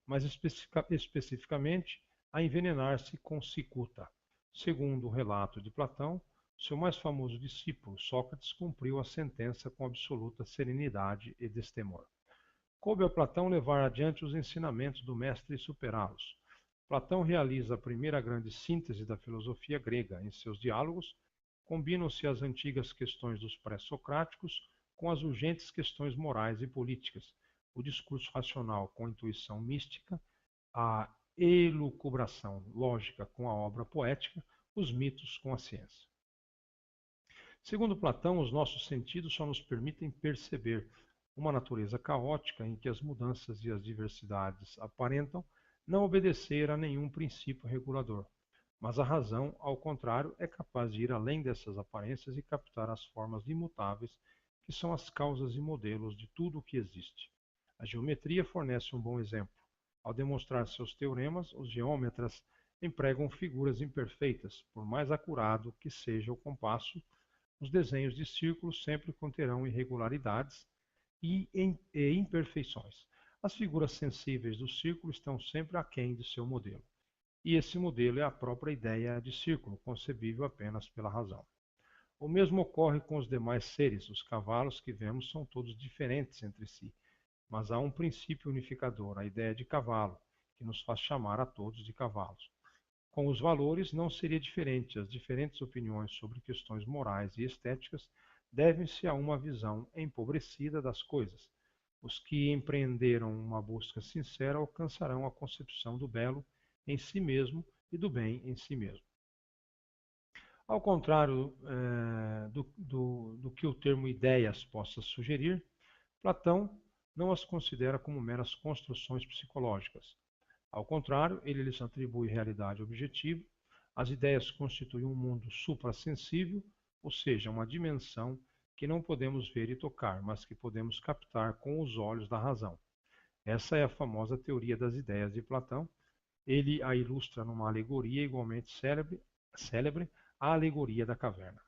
mas especificamente a envenenar-se com cicuta. Segundo o relato de Platão, seu mais famoso discípulo, Sócrates, cumpriu a sentença com absoluta serenidade e destemor. Coube a Platão levar adiante os ensinamentos do mestre e superá-los. Platão realiza a primeira grande síntese da filosofia grega. Em seus diálogos, combinam-se as antigas questões dos pré-socráticos com as urgentes questões morais e políticas, o discurso racional com a intuição mística, a elucubração lógica com a obra poética, os mitos com a ciência. Segundo Platão, os nossos sentidos só nos permitem perceber uma natureza caótica em que as mudanças e as diversidades aparentam não obedecer a nenhum princípio regulador. Mas a razão, ao contrário, é capaz de ir além dessas aparências e captar as formas imutáveis que são as causas e modelos de tudo o que existe. A geometria fornece um bom exemplo. Ao demonstrar seus teoremas, os geômetras empregam figuras imperfeitas. Por mais acurado que seja o compasso, os desenhos de círculos sempre conterão irregularidades e imperfeições. As figuras sensíveis do círculo estão sempre aquém de seu modelo. E esse modelo é a própria ideia de círculo, concebível apenas pela razão. O mesmo ocorre com os demais seres. Os cavalos que vemos são todos diferentes entre si, mas há um princípio unificador, a ideia de cavalo, que nos faz chamar a todos de cavalos. Com os valores não seria diferente. As diferentes opiniões sobre questões morais e estéticas devem-se a uma visão empobrecida das coisas. Os que empreenderam uma busca sincera alcançarão a concepção do belo em si mesmo e do bem em si mesmo. Ao contrário do que o termo ideias possa sugerir, Platão não as considera como meras construções psicológicas. Ao contrário, ele lhes atribui realidade objetiva. As ideias constituem um mundo suprassensível, ou seja, uma dimensão que não podemos ver e tocar, mas que podemos captar com os olhos da razão. Essa é a famosa teoria das ideias de Platão, Ele a ilustra numa alegoria igualmente célebre, a alegoria da caverna.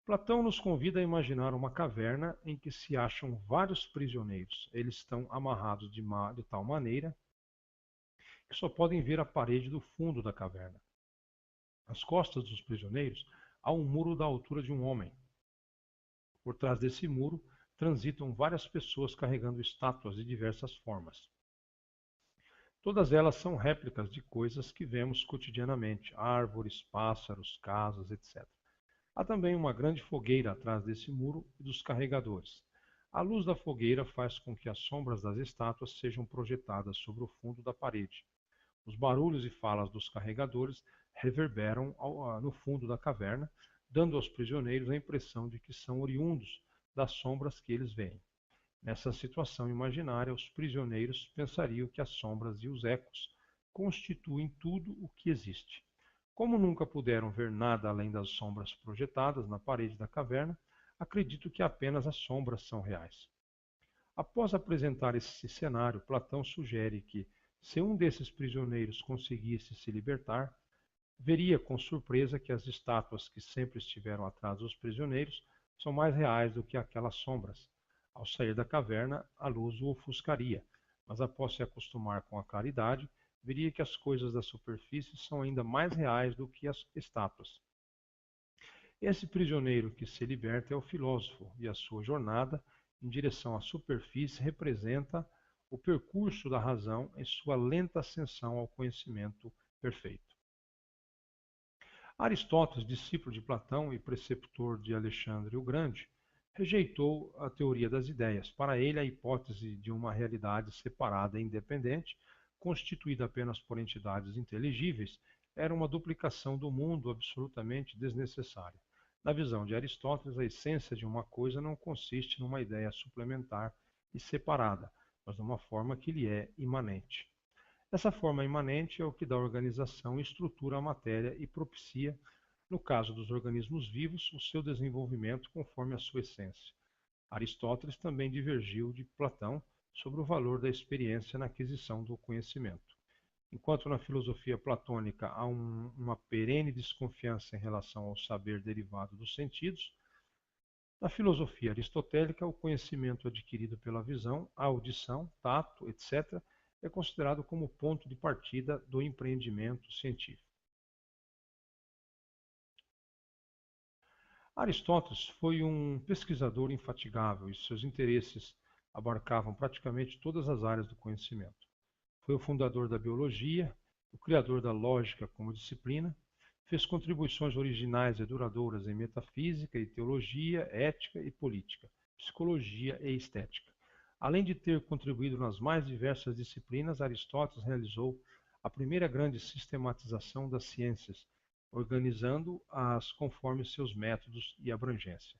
Platão nos convida a imaginar uma caverna em que se acham vários prisioneiros. Eles estão amarrados de tal maneira que só podem ver a parede do fundo da caverna. Às costas dos prisioneiros há um muro da altura de um homem. Por trás desse muro transitam várias pessoas carregando estátuas de diversas formas. Todas elas são réplicas de coisas que vemos cotidianamente: árvores, pássaros, casas, etc. Há também uma grande fogueira atrás desse muro e dos carregadores. A luz da fogueira faz com que as sombras das estátuas sejam projetadas sobre o fundo da parede. Os barulhos e falas dos carregadores reverberam no fundo da caverna, dando aos prisioneiros a impressão de que são oriundos das sombras que eles veem. Nessa situação imaginária, os prisioneiros pensariam que as sombras e os ecos constituem tudo o que existe. Como nunca puderam ver nada além das sombras projetadas na parede da caverna, acredito que apenas as sombras são reais. Após apresentar esse cenário, Platão sugere que, se um desses prisioneiros conseguisse se libertar, veria com surpresa que as estátuas que sempre estiveram atrás dos prisioneiros são mais reais do que aquelas sombras. Ao sair da caverna, a luz o ofuscaria, mas após se acostumar com a claridade, veria que as coisas da superfície são ainda mais reais do que as estátuas. Esse prisioneiro que se liberta é o filósofo, e a sua jornada em direção à superfície representa o percurso da razão em sua lenta ascensão ao conhecimento perfeito. Aristóteles, discípulo de Platão e preceptor de Alexandre o Grande, rejeitou a teoria das ideias. Para ele, a hipótese de uma realidade separada e independente, constituída apenas por entidades inteligíveis, era uma duplicação do mundo absolutamente desnecessária. Na visão de Aristóteles, a essência de uma coisa não consiste numa ideia suplementar e separada, mas numa forma que lhe é imanente. Essa forma imanente é o que dá organização e estrutura à matéria e propicia, no caso dos organismos vivos, o seu desenvolvimento conforme a sua essência. Aristóteles também divergiu de Platão sobre o valor da experiência na aquisição do conhecimento. Enquanto na filosofia platônica há uma perene desconfiança em relação ao saber derivado dos sentidos, na filosofia aristotélica o conhecimento adquirido pela visão, audição, tato, etc., é considerado como ponto de partida do empreendimento científico. Aristóteles foi um pesquisador infatigável e seus interesses abarcavam praticamente todas as áreas do conhecimento. Foi o fundador da biologia, o criador da lógica como disciplina, fez contribuições originais e duradouras em metafísica e teologia, ética e política, psicologia e estética. Além de ter contribuído nas mais diversas disciplinas, Aristóteles realizou a primeira grande sistematização das ciências, organizando-as conforme seus métodos e abrangência.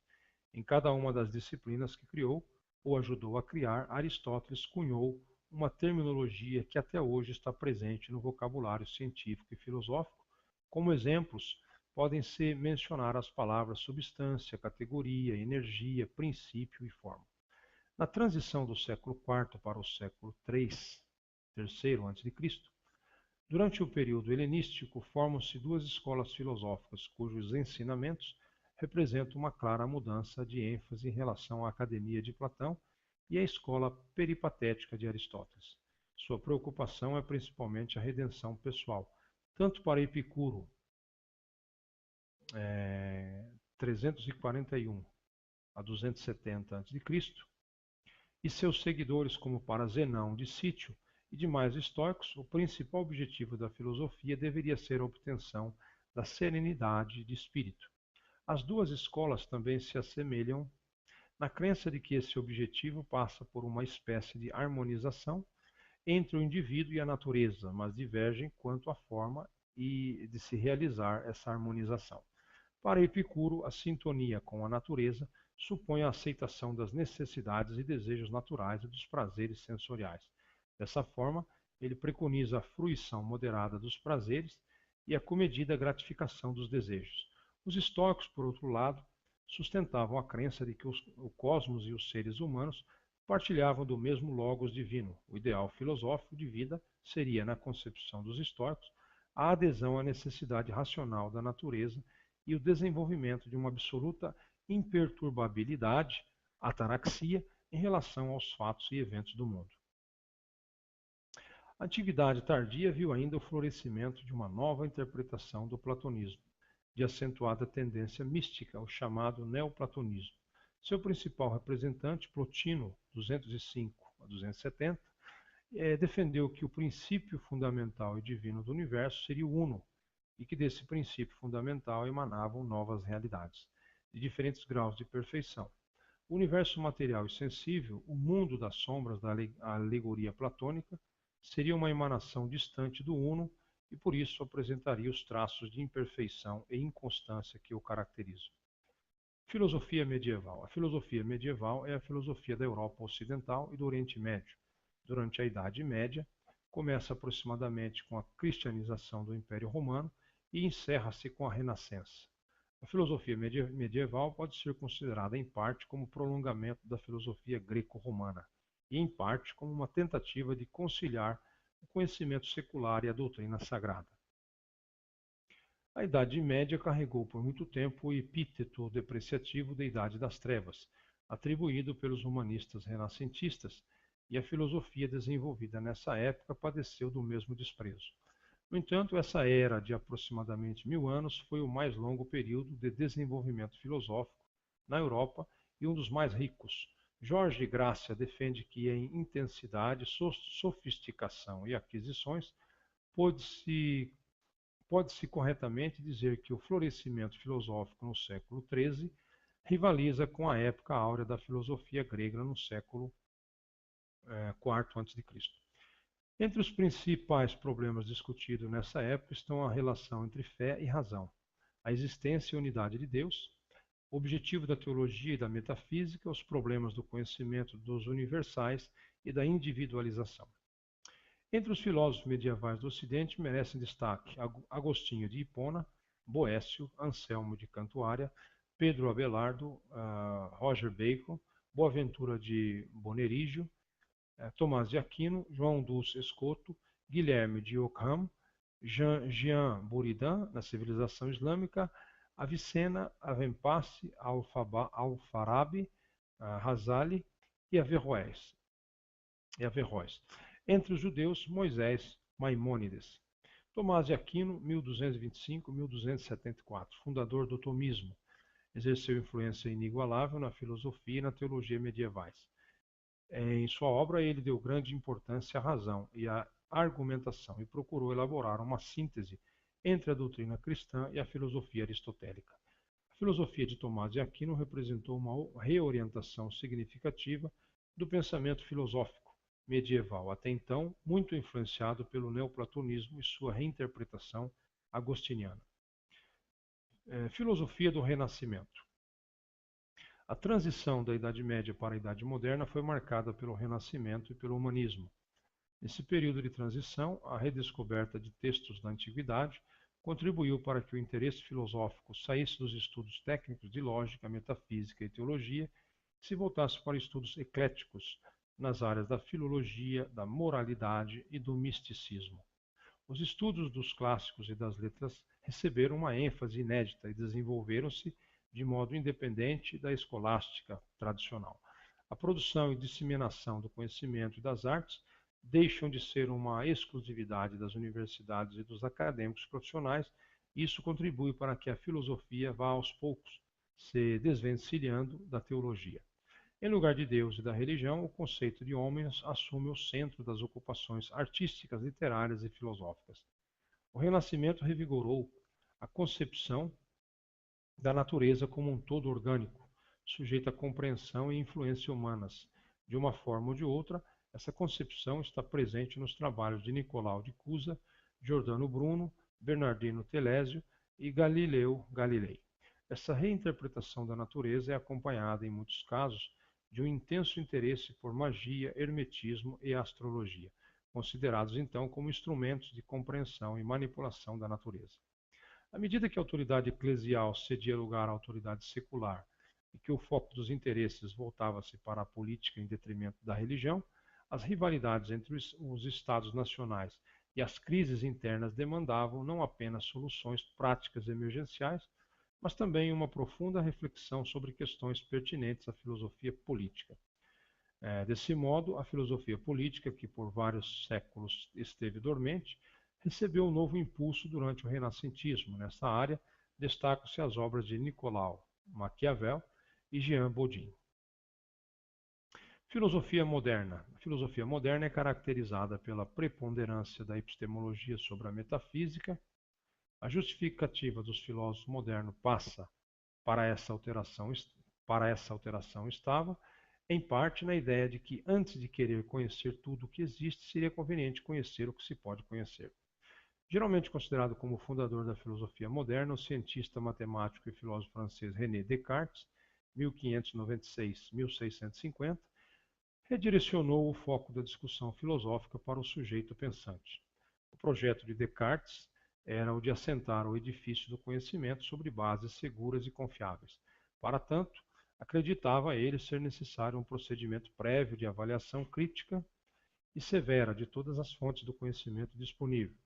Em cada uma das disciplinas que criou ou ajudou a criar, Aristóteles cunhou uma terminologia que até hoje está presente no vocabulário científico e filosófico. Como exemplos, podem-se mencionar as palavras substância, categoria, energia, princípio e forma. Na transição do século IV para o século III a.C., durante o período helenístico, formam-se duas escolas filosóficas, cujos ensinamentos representam uma clara mudança de ênfase em relação à academia de Platão e à escola peripatética de Aristóteles. Sua preocupação é principalmente a redenção pessoal, tanto para Epicuro, 341 a 270 a.C., e seus seguidores, como para Zenão de Cítio e demais estoicos, o principal objetivo da filosofia deveria ser a obtenção da serenidade de espírito. As duas escolas também se assemelham na crença de que esse objetivo passa por uma espécie de harmonização entre o indivíduo e a natureza, mas divergem quanto à forma e de se realizar essa harmonização. Para Epicuro, a sintonia com a natureza supõe a aceitação das necessidades e desejos naturais e dos prazeres sensoriais. Dessa forma, ele preconiza a fruição moderada dos prazeres e a comedida gratificação dos desejos. Os estoicos, por outro lado, sustentavam a crença de que o cosmos e os seres humanos partilhavam do mesmo logos divino. O ideal filosófico de vida seria, na concepção dos estoicos, a adesão à necessidade racional da natureza e o desenvolvimento de uma absoluta imperturbabilidade, ataraxia, em relação aos fatos e eventos do mundo. A Antiguidade tardia viu ainda o florescimento de uma nova interpretação do platonismo, de acentuada tendência mística, o chamado neoplatonismo. Seu principal representante, Plotino, 205 a 270, defendeu que o princípio fundamental e divino do universo seria o uno, e que desse princípio fundamental emanavam novas realidades, de diferentes graus de perfeição. O universo material e sensível, o mundo das sombras da alegoria platônica, seria uma emanação distante do uno e por isso apresentaria os traços de imperfeição e inconstância que o caracterizam. Filosofia medieval. A filosofia medieval é a filosofia da Europa Ocidental e do Oriente Médio. Durante a Idade Média, começa aproximadamente com a cristianização do Império Romano e encerra-se com a Renascença. A filosofia medieval pode ser considerada em parte como prolongamento da filosofia greco-romana e em parte como uma tentativa de conciliar o conhecimento secular e a doutrina sagrada. A Idade Média carregou por muito tempo o epíteto depreciativo de Idade das Trevas, atribuído pelos humanistas renascentistas, e a filosofia desenvolvida nessa época padeceu do mesmo desprezo. No entanto, essa era de aproximadamente 1000 anos foi o mais longo período de desenvolvimento filosófico na Europa e um dos mais ricos. Jorge Gracia defende que em intensidade, sofisticação e aquisições pode-se corretamente dizer que o florescimento filosófico no século XIII rivaliza com a época áurea da filosofia grega no século IV a.C. Entre os principais problemas discutidos nessa época estão a relação entre fé e razão, a existência e unidade de Deus, o objetivo da teologia e da metafísica, os problemas do conhecimento dos universais e da individualização. Entre os filósofos medievais do Ocidente merecem destaque Agostinho de Hipona, Boécio, Anselmo de Cantuária, Pedro Abelardo, Roger Bacon, Boaventura de Bonerígio, Tomás de Aquino, João dos Escoto, Guilherme de Ockham, Jean Buridan, na civilização islâmica, Avicena, Avenpace, Alfarabi, Razali e Averroes. Entre os judeus, Moisés, Maimônides. Tomás de Aquino, 1225-1274, fundador do tomismo, exerceu influência inigualável na filosofia e na teologia medievais. Em sua obra, ele deu grande importância à razão e à argumentação e procurou elaborar uma síntese entre a doutrina cristã e a filosofia aristotélica. A filosofia de Tomás de Aquino representou uma reorientação significativa do pensamento filosófico medieval, até então muito influenciado pelo neoplatonismo e sua reinterpretação agostiniana. Filosofia do Renascimento. A transição da Idade Média para a Idade Moderna foi marcada pelo Renascimento e pelo humanismo. Nesse período de transição, a redescoberta de textos da Antiguidade contribuiu para que o interesse filosófico saísse dos estudos técnicos de lógica, metafísica e teologia e se voltasse para estudos ecléticos nas áreas da filologia, da moralidade e do misticismo. Os estudos dos clássicos e das letras receberam uma ênfase inédita e desenvolveram-se de modo independente da escolástica tradicional. A produção e disseminação do conhecimento e das artes deixam de ser uma exclusividade das universidades e dos acadêmicos profissionais, e isso contribui para que a filosofia vá aos poucos se desvencilhando da teologia. Em lugar de Deus e da religião, o conceito de homens assume o centro das ocupações artísticas, literárias e filosóficas. O Renascimento revigorou a concepção da natureza como um todo orgânico, sujeito à compreensão e influência humanas. De uma forma ou de outra, essa concepção está presente nos trabalhos de Nicolau de Cusa, Giordano Bruno, Bernardino Telésio e Galileu Galilei. Essa reinterpretação da natureza é acompanhada, em muitos casos, de um intenso interesse por magia, hermetismo e astrologia, considerados então como instrumentos de compreensão e manipulação da natureza. À medida que a autoridade eclesial cedia lugar à autoridade secular e que o foco dos interesses voltava-se para a política em detrimento da religião, as rivalidades entre os estados nacionais e as crises internas demandavam não apenas soluções práticas emergenciais, mas também uma profunda reflexão sobre questões pertinentes à filosofia política. Desse modo, a filosofia política, que por vários séculos esteve dormente, recebeu um novo impulso durante o renascentismo. Nessa área, destacam-se as obras de Nicolau Maquiavel e Jean Bodin. Filosofia moderna. A filosofia moderna é caracterizada pela preponderância da epistemologia sobre a metafísica. A justificativa dos filósofos modernos passa para essa alteração estava, em parte, na ideia de que, antes de querer conhecer tudo o que existe, seria conveniente conhecer o que se pode conhecer. Geralmente considerado como o fundador da filosofia moderna, o cientista, matemático e filósofo francês René Descartes, 1596-1650, redirecionou o foco da discussão filosófica para o sujeito pensante. O projeto de Descartes era o de assentar o edifício do conhecimento sobre bases seguras e confiáveis. Para tanto, acreditava ele ser necessário um procedimento prévio de avaliação crítica e severa de todas as fontes do conhecimento disponível,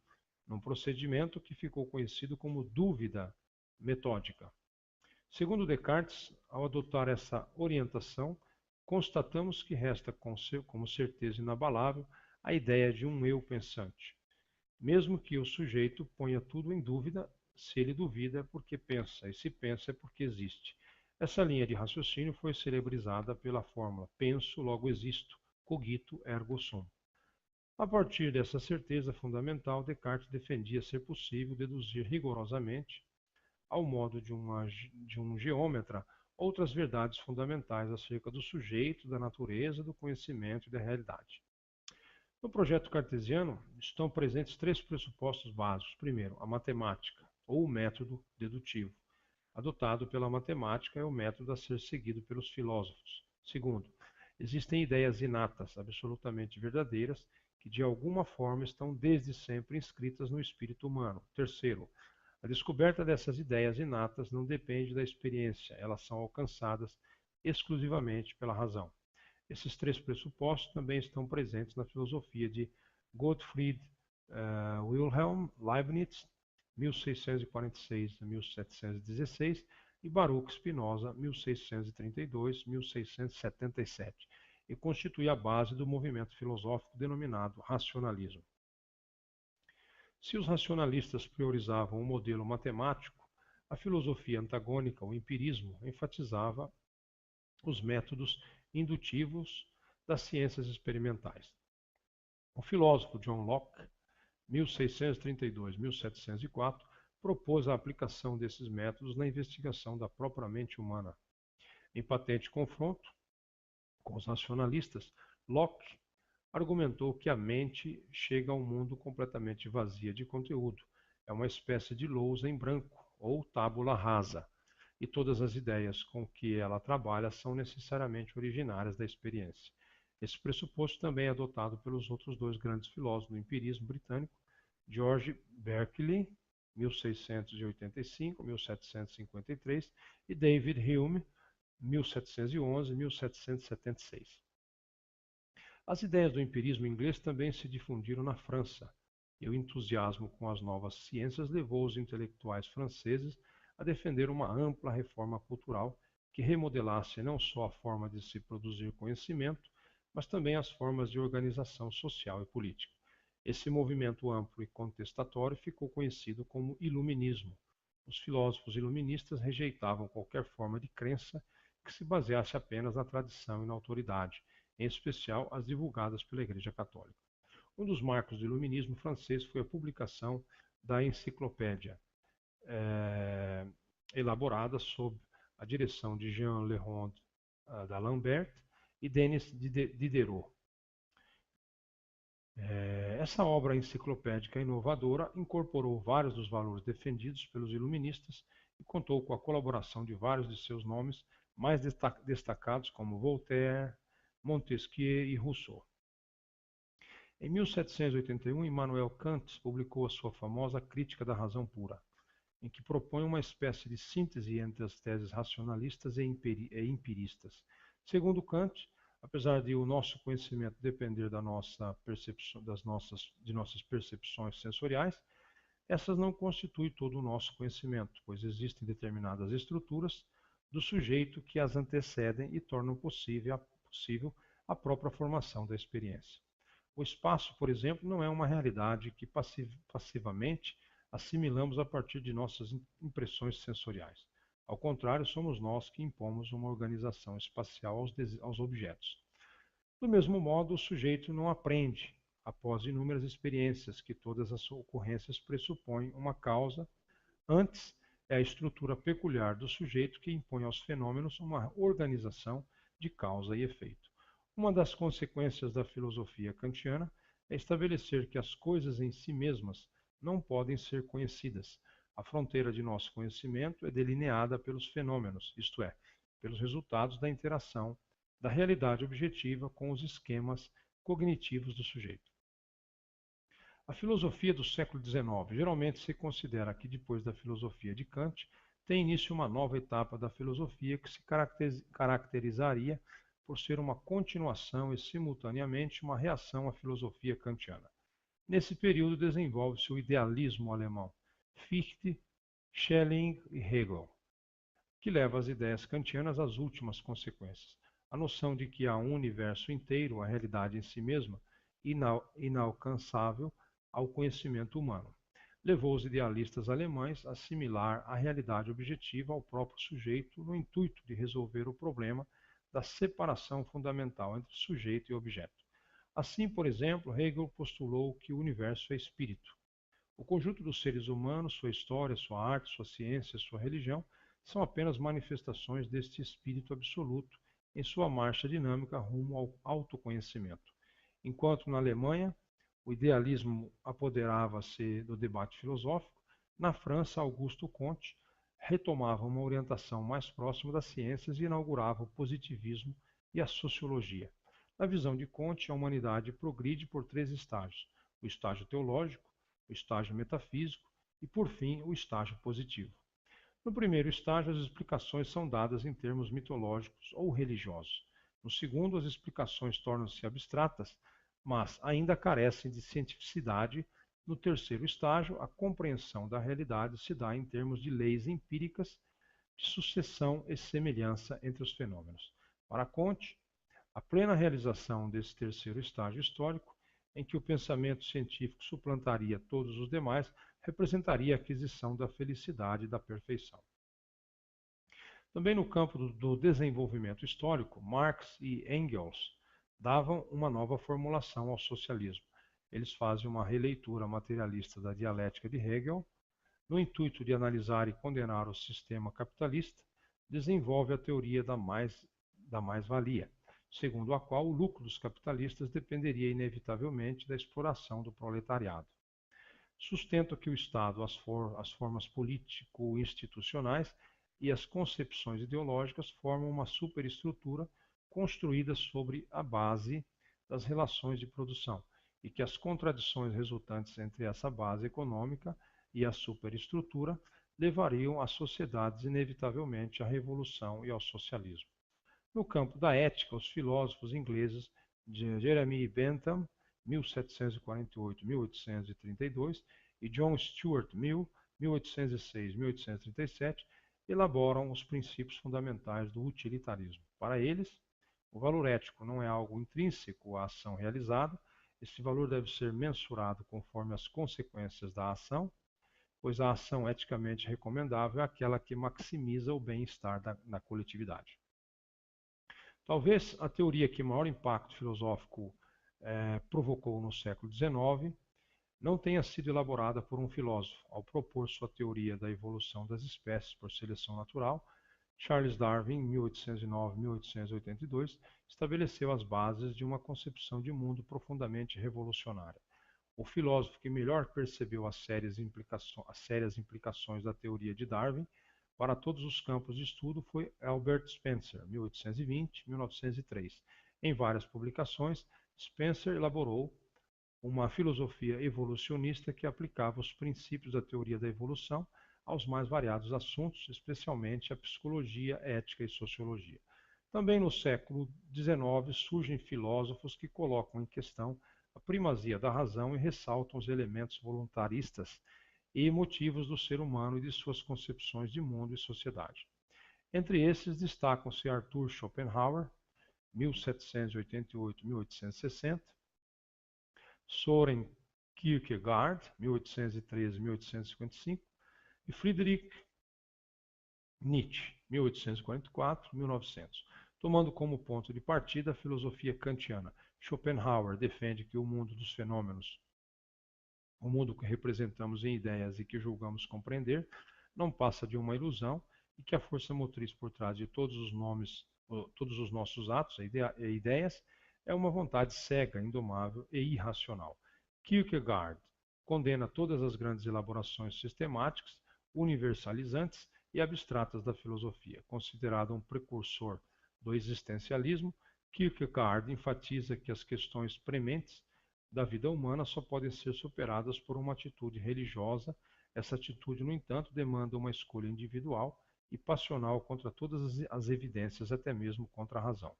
num procedimento que ficou conhecido como dúvida metódica. Segundo Descartes, ao adotar essa orientação, constatamos que resta como certeza inabalável a ideia de um eu pensante. Mesmo que o sujeito ponha tudo em dúvida, se ele duvida é porque pensa, e se pensa é porque existe. Essa linha de raciocínio foi celebrizada pela fórmula penso, logo existo, cogito, ergo sum. A partir dessa certeza fundamental, Descartes defendia ser possível deduzir rigorosamente, ao modo de um geômetra, outras verdades fundamentais acerca do sujeito, da natureza, do conhecimento e da realidade. No projeto cartesiano estão presentes três pressupostos básicos. Primeiro, a matemática, ou o método dedutivo. Adotado pela matemática, é o método a ser seguido pelos filósofos. Segundo, existem ideias inatas, absolutamente verdadeiras, que de alguma forma estão desde sempre inscritas no espírito humano. Terceiro, a descoberta dessas ideias inatas não depende da experiência, elas são alcançadas exclusivamente pela razão. Esses três pressupostos também estão presentes na filosofia de Gottfried Wilhelm Leibniz, 1646 a 1716, e Baruch Spinoza, 1632-1677, e constitui a base do movimento filosófico denominado racionalismo. Se os racionalistas priorizavam o modelo matemático, a filosofia antagônica, o empirismo, enfatizava os métodos indutivos das ciências experimentais. O filósofo John Locke, 1632-1704, propôs a aplicação desses métodos na investigação da própria mente humana. Em patente confronto com os racionalistas, Locke argumentou que a mente chega a um mundo completamente vazia de conteúdo. É uma espécie de lousa em branco, ou tábula rasa, e todas as ideias com que ela trabalha são necessariamente originárias da experiência. Esse pressuposto também é adotado pelos outros dois grandes filósofos do empirismo britânico, George Berkeley, 1685-1753, e David Hume, 1711-1776. As ideias do empirismo inglês também se difundiram na França, e o entusiasmo com as novas ciências levou os intelectuais franceses a defender uma ampla reforma cultural que remodelasse não só a forma de se produzir conhecimento, mas também as formas de organização social e política. Esse movimento amplo e contestatório ficou conhecido como Iluminismo. Os filósofos iluministas rejeitavam qualquer forma de crença que se baseasse apenas na tradição e na autoridade, em especial as divulgadas pela Igreja Católica. Um dos marcos do iluminismo francês foi a publicação da Enciclopédia, elaborada sob a direção de Jean Le Rond d'Alembert e Denis Diderot. Essa obra enciclopédica inovadora incorporou vários dos valores defendidos pelos iluministas e contou com a colaboração de vários de seus nomes mais destacados como Voltaire, Montesquieu e Rousseau. Em 1781, Immanuel Kant publicou a sua famosa Crítica da Razão Pura. em que propõe uma espécie de síntese entre as teses racionalistas e empiristas. Segundo Kant, apesar de o nosso conhecimento depender da nossa percepção, de nossas percepções sensoriais, essas não constituem todo o nosso conhecimento, pois existem determinadas estruturas do sujeito que as antecedem e tornam possível a própria formação da experiência. O espaço, por exemplo, não é uma realidade que passivamente assimilamos a partir de nossas impressões sensoriais. Ao contrário, somos nós que impomos uma organização espacial aos objetos. Do mesmo modo, o sujeito não aprende após inúmeras experiências que todas as ocorrências pressupõem uma causa. Antes, é a estrutura peculiar do sujeito que impõe aos fenômenos uma organização de causa e efeito. Uma das consequências da filosofia kantiana é estabelecer que as coisas em si mesmas não podem ser conhecidas. A fronteira de nosso conhecimento é delineada pelos fenômenos, isto é, pelos resultados da interação da realidade objetiva com os esquemas cognitivos do sujeito. A filosofia do século XIX geralmente se considera que depois da filosofia de Kant tem início uma nova etapa da filosofia que se caracterizaria por ser uma continuação e simultaneamente uma reação à filosofia kantiana. Nesse período desenvolve-se o idealismo alemão, Fichte, Schelling e Hegel, que leva as ideias kantianas às últimas consequências. A noção de que há um universo inteiro, a realidade em si mesma, inalcançável ao conhecimento humano, levou os idealistas alemães a assimilar a realidade objetiva ao próprio sujeito no intuito de resolver o problema da separação fundamental entre sujeito e objeto. Assim, por exemplo, Hegel postulou que o universo é espírito. O conjunto dos seres humanos, sua história, sua arte, sua ciência, sua religião, são apenas manifestações deste espírito absoluto em sua marcha dinâmica rumo ao autoconhecimento. Enquanto na Alemanha o idealismo apoderava-se do debate filosófico, na França Augusto Comte retomava uma orientação mais próxima das ciências e inaugurava o positivismo e a sociologia. Na visão de Comte, a humanidade progride por 3 estágios: o estágio teológico, o estágio metafísico e, por fim, o estágio positivo. No primeiro estágio, as explicações são dadas em termos mitológicos ou religiosos. No segundo, as explicações tornam-se abstratas, mas ainda carecem de cientificidade. No terceiro estágio, a compreensão da realidade se dá em termos de leis empíricas de sucessão e semelhança entre os fenômenos. Para Comte, a plena realização desse terceiro estágio histórico, em que o pensamento científico suplantaria todos os demais, representaria a aquisição da felicidade e da perfeição. Também no campo do desenvolvimento histórico, Marx e Engels davam uma nova formulação ao socialismo. Eles fazem uma releitura materialista da dialética de Hegel, no intuito de analisar e condenar o sistema capitalista, desenvolve a teoria da mais-valia, segundo a qual o lucro dos capitalistas dependeria inevitavelmente da exploração do proletariado. Sustenta que o Estado, as formas político-institucionais e as concepções ideológicas formam uma superestrutura construída sobre a base das relações de produção e que as contradições resultantes entre essa base econômica e a superestrutura levariam as sociedades inevitavelmente à revolução e ao socialismo. No campo da ética, os filósofos ingleses Jeremy Bentham, 1748-1832, e John Stuart Mill, 1806-1837, elaboram os princípios fundamentais do utilitarismo. Para eles, o valor ético não é algo intrínseco à ação realizada, esse valor deve ser mensurado conforme as consequências da ação, pois a ação eticamente recomendável é aquela que maximiza o bem-estar da coletividade. Talvez a teoria que maior impacto filosófico provocou no século XIX não tenha sido elaborada por um filósofo. Ao propor sua teoria da evolução das espécies por seleção natural, Charles Darwin, em 1809-1882, estabeleceu as bases de uma concepção de mundo profundamente revolucionária. O filósofo que melhor percebeu as sérias implicações da teoria de Darwin para todos os campos de estudo foi Herbert Spencer, 1820-1903. Em várias publicações, Spencer elaborou uma filosofia evolucionista que aplicava os princípios da teoria da evolução aos mais variados assuntos, especialmente a psicologia, ética e sociologia. Também no século XIX surgem filósofos que colocam em questão a primazia da razão e ressaltam os elementos voluntaristas e emotivos do ser humano e de suas concepções de mundo e sociedade. Entre esses destacam-se Arthur Schopenhauer, 1788-1860, Soren Kierkegaard, 1813-1855, e Friedrich Nietzsche, 1844-1900, tomando como ponto de partida a filosofia kantiana. Schopenhauer defende que o mundo dos fenômenos, o mundo que representamos em ideias e que julgamos compreender, não passa de uma ilusão e que a força motriz por trás de todos os nossos atos e ideias é uma vontade cega, indomável e irracional. Kierkegaard condena todas as grandes elaborações sistemáticas, universalizantes e abstratas da filosofia. Considerado um precursor do existencialismo, Kierkegaard enfatiza que as questões prementes da vida humana só podem ser superadas por uma atitude religiosa. Essa atitude, no entanto, demanda uma escolha individual e passional contra todas as evidências, até mesmo contra a razão.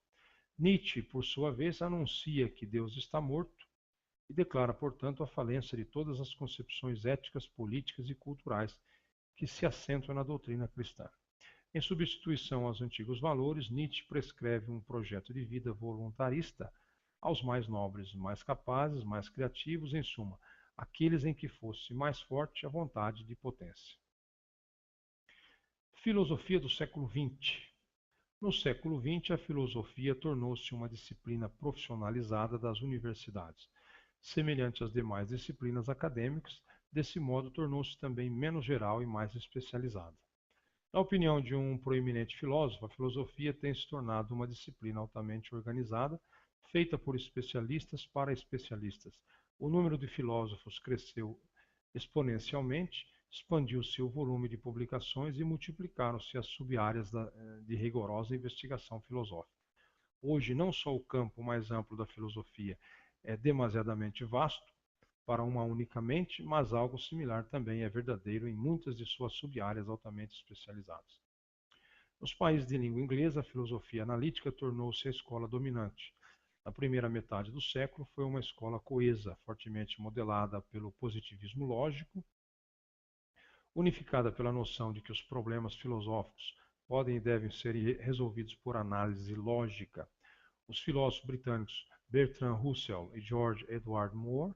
Nietzsche, por sua vez, anuncia que Deus está morto e declara, portanto, a falência de todas as concepções éticas, políticas e culturais que se assentam na doutrina cristã. Em substituição aos antigos valores, Nietzsche prescreve um projeto de vida voluntarista aos mais nobres, mais capazes, mais criativos, em suma, aqueles em que fosse mais forte a vontade de potência. Filosofia do século XX. No século XX, a filosofia tornou-se uma disciplina profissionalizada das universidades. Semelhante às demais disciplinas acadêmicas, desse modo tornou-se também menos geral e mais especializada. Na opinião de um proeminente filósofo, a filosofia tem se tornado uma disciplina altamente organizada, feita por especialistas para especialistas. O número de filósofos cresceu exponencialmente, expandiu-se o volume de publicações e multiplicaram-se as sub-áreas de rigorosa investigação filosófica. Hoje, não só o campo mais amplo da filosofia é demasiadamente vasto para uma única mente, mas algo similar também é verdadeiro em muitas de suas sub-áreas altamente especializadas. Nos países de língua inglesa, a filosofia analítica tornou-se a escola dominante. Na primeira metade do século, foi uma escola coesa, fortemente modelada pelo positivismo lógico, unificada pela noção de que os problemas filosóficos podem e devem ser resolvidos por análise lógica. Os filósofos britânicos Bertrand Russell e George Edward Moore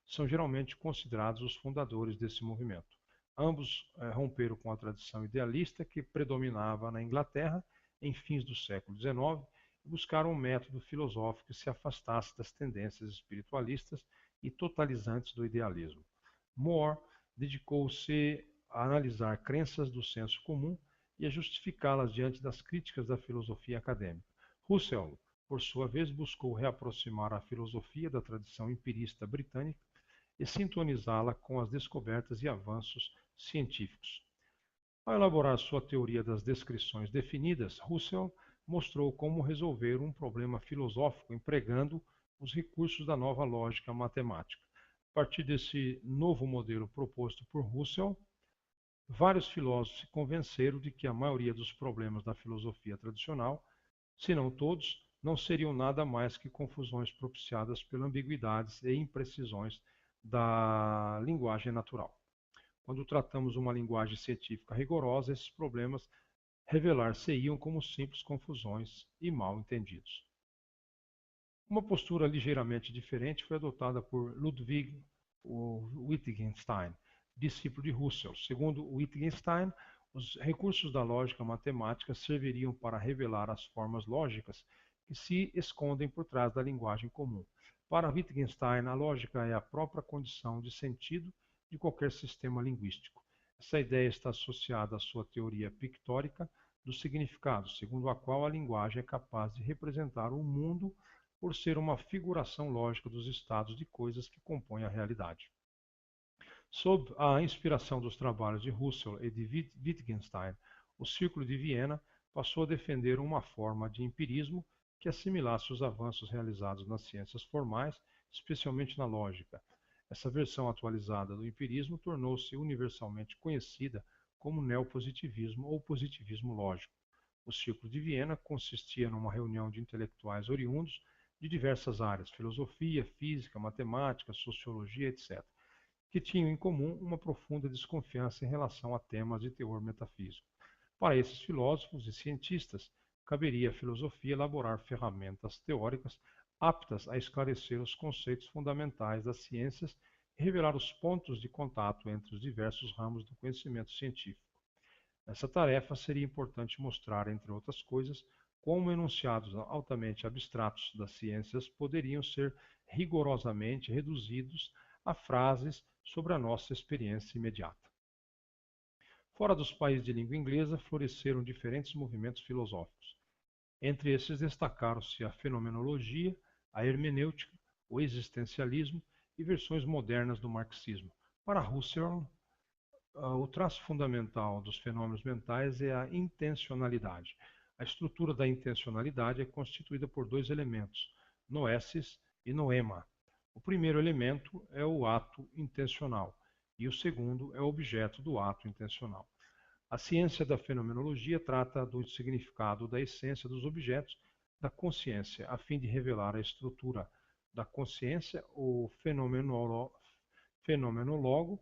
são geralmente considerados os fundadores desse movimento. Ambos romperam com a tradição idealista que predominava na Inglaterra em fins do século XIX e buscaram um método filosófico que se afastasse das tendências espiritualistas e totalizantes do idealismo. Moore dedicou-se a analisar crenças do senso comum e a justificá-las diante das críticas da filosofia acadêmica. Russell, por sua vez, buscou reaproximar a filosofia da tradição empirista britânica e sintonizá-la com as descobertas e avanços científicos. Ao elaborar sua teoria das descrições definidas, Russell mostrou como resolver um problema filosófico empregando os recursos da nova lógica matemática. A partir desse novo modelo proposto por Russell, vários filósofos se convenceram de que a maioria dos problemas da filosofia tradicional, se não todos, não seriam nada mais que confusões propiciadas pelas ambiguidades e imprecisões da linguagem natural. Quando tratamos uma linguagem científica rigorosa, esses problemas revelar-se-iam como simples confusões e mal-entendidos. Uma postura ligeiramente diferente foi adotada por Ludwig Wittgenstein, discípulo de Russell. Segundo Wittgenstein, os recursos da lógica matemática serviriam para revelar as formas lógicas que se escondem por trás da linguagem comum. Para Wittgenstein, a lógica é a própria condição de sentido de qualquer sistema linguístico. Essa ideia está associada à sua teoria pictórica do significado, segundo a qual a linguagem é capaz de representar o mundo por ser uma figuração lógica dos estados de coisas que compõem a realidade. Sob a inspiração dos trabalhos de Russell e de Wittgenstein, o Círculo de Viena passou a defender uma forma de empirismo que assimilasse os avanços realizados nas ciências formais, especialmente na lógica. Essa versão atualizada do empirismo tornou-se universalmente conhecida como neopositivismo ou positivismo lógico. O Círculo de Viena consistia numa reunião de intelectuais oriundos de diversas áreas, filosofia, física, matemática, sociologia, etc., que tinham em comum uma profunda desconfiança em relação a temas de teor metafísico. Para esses filósofos e cientistas, caberia à filosofia elaborar ferramentas teóricas aptas a esclarecer os conceitos fundamentais das ciências e revelar os pontos de contato entre os diversos ramos do conhecimento científico. Nessa tarefa seria importante mostrar, entre outras coisas, como enunciados altamente abstratos das ciências poderiam ser rigorosamente reduzidos a frases sobre a nossa experiência imediata. Fora dos países de língua inglesa, floresceram diferentes movimentos filosóficos. Entre esses destacaram-se a fenomenologia, a hermenêutica, o existencialismo e versões modernas do marxismo. Para Husserl, o traço fundamental dos fenômenos mentais é a intencionalidade. A estrutura da intencionalidade é constituída por dois elementos, noesis e noema. O primeiro elemento é o ato intencional e o segundo é o objeto do ato intencional. A ciência da fenomenologia trata do significado da essência dos objetos da consciência, a fim de revelar a estrutura da consciência. O fenomenólogo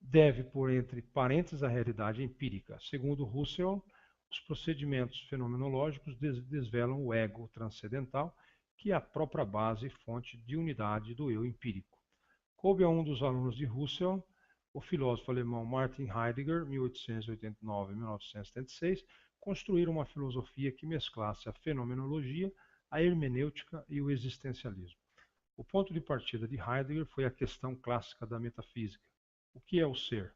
deve pôr entre parênteses a realidade empírica. Segundo Husserl, os procedimentos fenomenológicos desvelam o ego transcendental, que é a própria base e fonte de unidade do eu empírico. Coube a um dos alunos de Husserl, o filósofo alemão Martin Heidegger, 1889-1976, construir uma filosofia que mesclasse a fenomenologia, a hermenêutica e o existencialismo. O ponto de partida de Heidegger foi a questão clássica da metafísica: o que é o ser?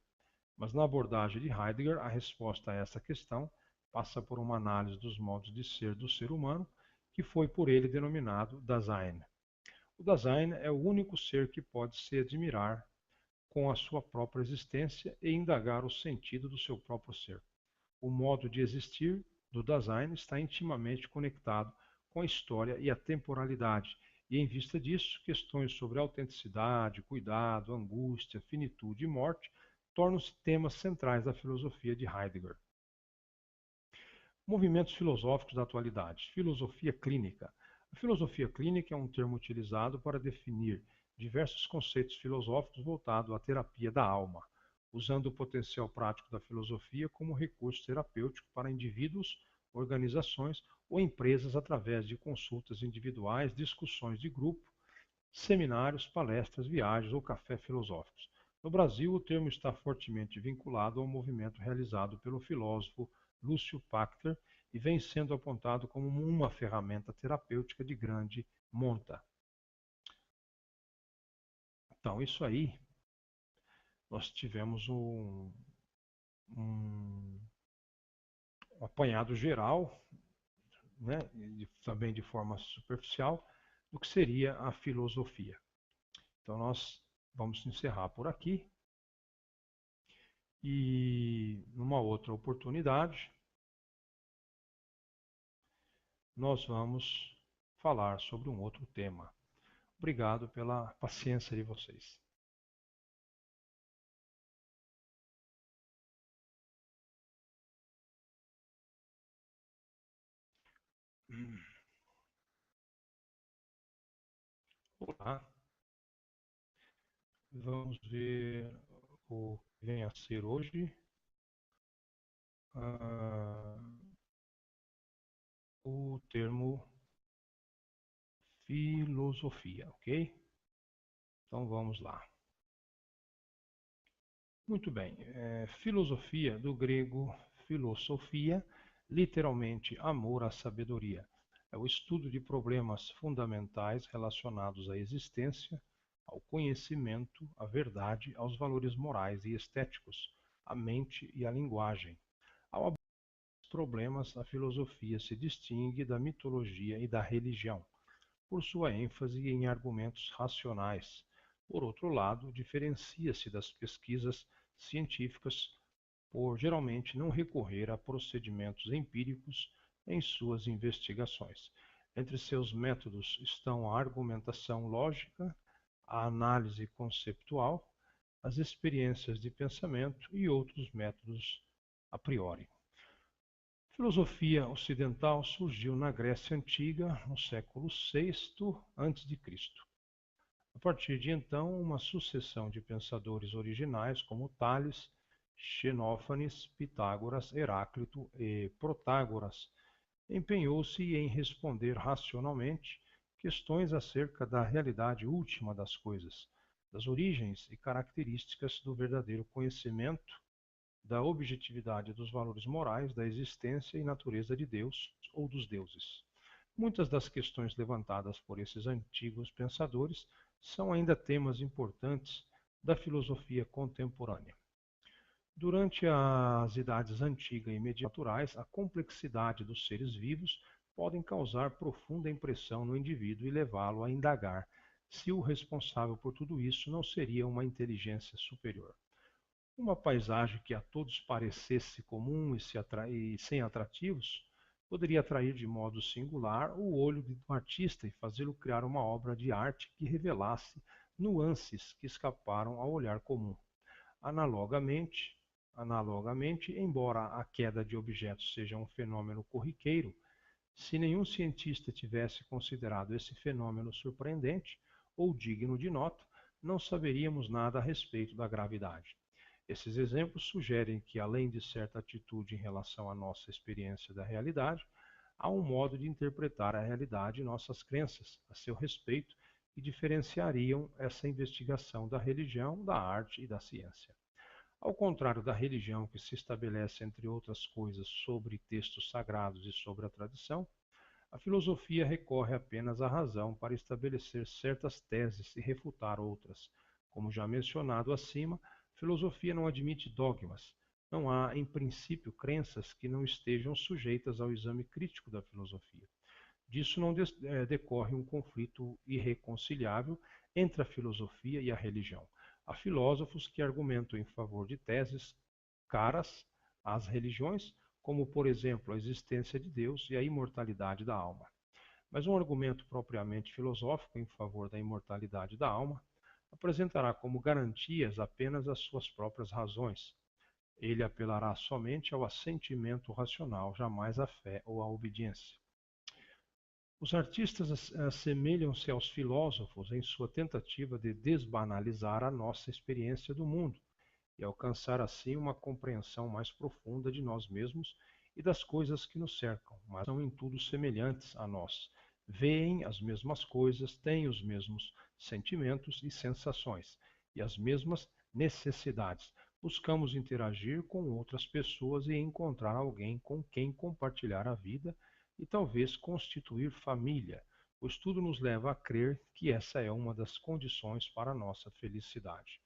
Mas na abordagem de Heidegger, a resposta a essa questão passa por uma análise dos modos de ser do ser humano, que foi por ele denominado Dasein. O Dasein é o único ser que pode se admirar com a sua própria existência e indagar o sentido do seu próprio ser. O modo de existir do Dasein está intimamente conectado com a história e a temporalidade, e em vista disso, questões sobre autenticidade, cuidado, angústia, finitude e morte tornam-se temas centrais da filosofia de Heidegger. Movimentos filosóficos da atualidade. Filosofia clínica. A filosofia clínica é um termo utilizado para definir diversos conceitos filosóficos voltados à terapia da alma, usando o potencial prático da filosofia como recurso terapêutico para indivíduos, organizações ou empresas através de consultas individuais, discussões de grupo, seminários, palestras, viagens ou café filosóficos. No Brasil, o termo está fortemente vinculado ao movimento realizado pelo filósofo Lúcio Pachter e vem sendo apontado como uma ferramenta terapêutica de grande monta. Então, isso aí, nós tivemos um apanhado geral, né, também de forma superficial, do que seria a filosofia. Então, nós vamos encerrar por aqui e, numa outra oportunidade, nós vamos falar sobre um outro tema. Obrigado pela paciência de vocês. Olá, vamos ver o que vem a ser hoje. O termo filosofia, ok? Então vamos lá. Muito bem, filosofia do grego filosofia, literalmente amor à sabedoria. É o estudo de problemas fundamentais relacionados à existência, ao conhecimento, à verdade, aos valores morais e estéticos, à mente e à linguagem. Ao abordar esses problemas, a filosofia se distingue da mitologia e da religião por sua ênfase em argumentos racionais. Por outro lado, diferencia-se das pesquisas científicas por geralmente não recorrer a procedimentos empíricos em suas investigações. Entre seus métodos estão a argumentação lógica, a análise conceptual, as experiências de pensamento e outros métodos a priori. A filosofia ocidental surgiu na Grécia Antiga, no século VI a.C. A partir de então, uma sucessão de pensadores originais como Tales, Xenófanes, Pitágoras, Heráclito e Protágoras empenhou-se em responder racionalmente questões acerca da realidade última das coisas, das origens e características do verdadeiro conhecimento, da objetividade dos valores morais, da existência e natureza de Deus ou dos deuses. Muitas das questões levantadas por esses antigos pensadores são ainda temas importantes da filosofia contemporânea. Durante as idades antiga e medieval naturais, a complexidade dos seres vivos podem causar profunda impressão no indivíduo e levá-lo a indagar se o responsável por tudo isso não seria uma inteligência superior. Uma paisagem que a todos parecesse comum e sem atrativos poderia atrair de modo singular o olho do artista e fazê-lo criar uma obra de arte que revelasse nuances que escaparam ao olhar comum. Analogamente, embora a queda de objetos seja um fenômeno corriqueiro, se nenhum cientista tivesse considerado esse fenômeno surpreendente ou digno de nota, não saberíamos nada a respeito da gravidade. Esses exemplos sugerem que, além de certa atitude em relação à nossa experiência da realidade, há um modo de interpretar a realidade e nossas crenças a seu respeito que diferenciariam essa investigação da religião, da arte e da ciência. Ao contrário da religião, que se estabelece, entre outras coisas, sobre textos sagrados e sobre a tradição, a filosofia recorre apenas à razão para estabelecer certas teses e refutar outras. Como já mencionado acima, a filosofia não admite dogmas. Não há, em princípio, crenças que não estejam sujeitas ao exame crítico da filosofia. Disso não decorre um conflito irreconciliável entre a filosofia e a religião. Há filósofos que argumentam em favor de teses caras às religiões, como, por exemplo, a existência de Deus e a imortalidade da alma. Mas um argumento propriamente filosófico em favor da imortalidade da alma apresentará como garantias apenas as suas próprias razões. Ele apelará somente ao assentimento racional, jamais à fé ou à obediência. Os artistas assemelham-se aos filósofos em sua tentativa de desbanalizar a nossa experiência do mundo e alcançar assim uma compreensão mais profunda de nós mesmos e das coisas que nos cercam, mas são em tudo semelhantes a nós. Veem as mesmas coisas, têm os mesmos sentimentos e sensações e as mesmas necessidades. Buscamos interagir com outras pessoas e encontrar alguém com quem compartilhar a vida e talvez constituir família. O estudo nos leva a crer que essa é uma das condições para a nossa felicidade.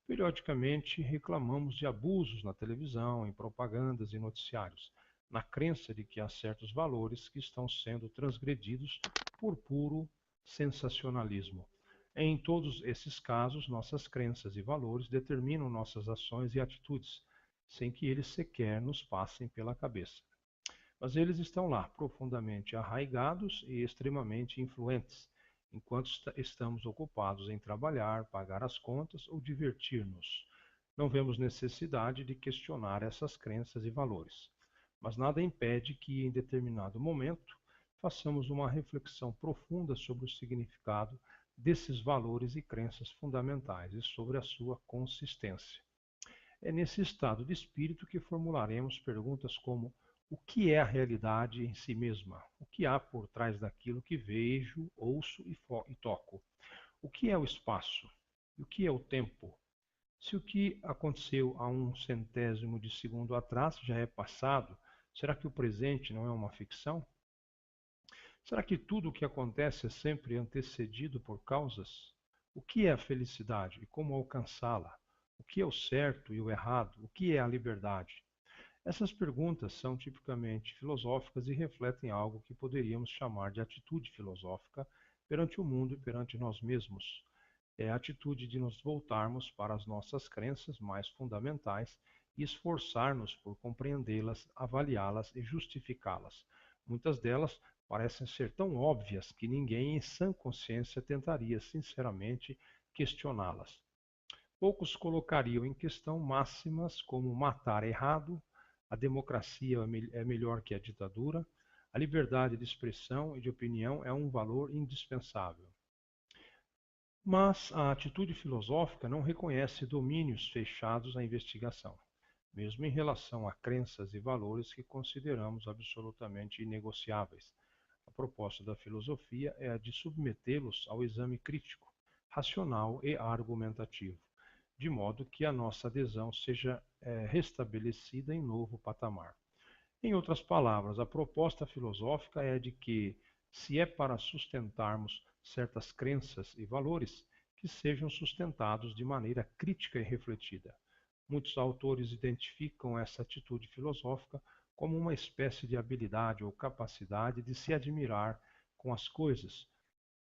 Periodicamente reclamamos de abusos na televisão, em propagandas e noticiários, na crença de que há certos valores que estão sendo transgredidos por puro sensacionalismo. Em todos esses casos, nossas crenças e valores determinam nossas ações e atitudes, sem que eles sequer nos passem pela cabeça. Mas eles estão lá, profundamente arraigados e extremamente influentes, enquanto estamos ocupados em trabalhar, pagar as contas ou divertir-nos. Não vemos necessidade de questionar essas crenças e valores. Mas nada impede que, em determinado momento, façamos uma reflexão profunda sobre o significado desses valores e crenças fundamentais e sobre a sua consistência. É nesse estado de espírito que formularemos perguntas como: o que é a realidade em si mesma? O que há por trás daquilo que vejo, ouço e toco? O que é o espaço? E o que é o tempo? Se o que aconteceu há um centésimo de segundo atrás já é passado, será que o presente não é uma ficção? Será que tudo o que acontece é sempre antecedido por causas? O que é a felicidade e como alcançá-la? O que é o certo e o errado? O que é a liberdade? Essas perguntas são tipicamente filosóficas e refletem algo que poderíamos chamar de atitude filosófica perante o mundo e perante nós mesmos. É a atitude de nos voltarmos para as nossas crenças mais fundamentais e esforçar-nos por compreendê-las, avaliá-las e justificá-las. Muitas delas parecem ser tão óbvias que ninguém em sã consciência tentaria sinceramente questioná-las. Poucos colocariam em questão máximas como matar é errado, a democracia é melhor que a ditadura, a liberdade de expressão e de opinião é um valor indispensável. Mas a atitude filosófica não reconhece domínios fechados à investigação, mesmo em relação a crenças e valores que consideramos absolutamente inegociáveis. A proposta da filosofia é a de submetê-los ao exame crítico, racional e argumentativo, de modo que a nossa adesão seja restabelecida em novo patamar. Em outras palavras, a proposta filosófica é de que, se é para sustentarmos certas crenças e valores, que sejam sustentados de maneira crítica e refletida. Muitos autores identificam essa atitude filosófica como uma espécie de habilidade ou capacidade de se admirar com as coisas,